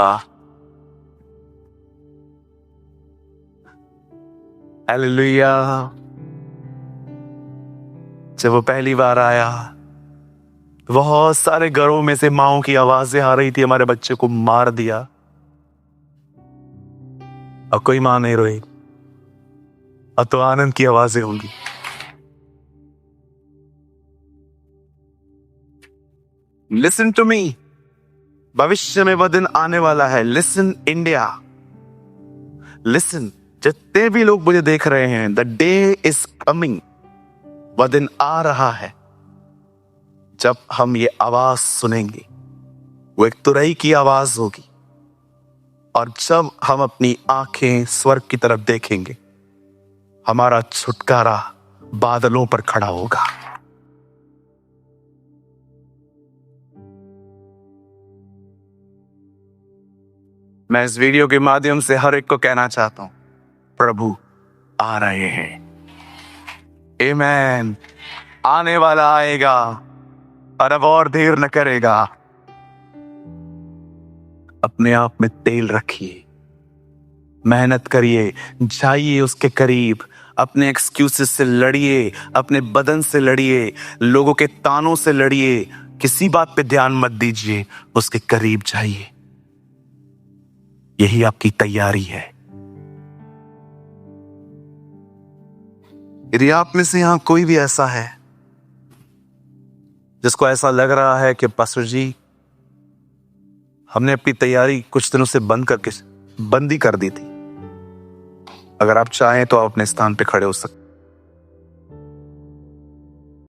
हालेलुया। जब वो पहली बार आया, बहुत सारे घरों में से माओं की आवाजें आ रही थी, हमारे बच्चे को मार दिया। अब कोई मां नहीं रोई, अब तो आनंद की आवाजें होंगी। लिसन टू मी, भविष्य में वह दिन आने वाला है। लिसन इंडिया, लिसन, जितने भी लोग मुझे देख रहे हैं, द डे इज कमिंग, वह दिन आ रहा है जब हम ये आवाज सुनेंगे। वो एक तुरही की आवाज होगी, और जब हम अपनी आंखें स्वर्ग की तरफ देखेंगे, हमारा छुटकारा बादलों पर खड़ा होगा। मैं इस वीडियो के माध्यम से हर एक को कहना चाहता हूं, प्रभु आ रहे हैं। आमेन। आने वाला आएगा और अब और देर न करेगा। अपने आप में तेल रखिए, मेहनत करिए, जाइए उसके करीब। अपने एक्सक्यूजेस से लड़िए, अपने बदन से लड़िए, लोगों के तानों से लड़िए। किसी बात पे ध्यान मत दीजिए, उसके करीब जाइए। यही आपकी तैयारी है। यदि आप में से यहां कोई भी ऐसा है जिसको ऐसा लग रहा है कि पास्टर जी, हमने अपनी तैयारी कुछ दिनों से बंद ही कर दी थी, अगर आप चाहें तो आप अपने स्थान पे खड़े हो सकते हैं।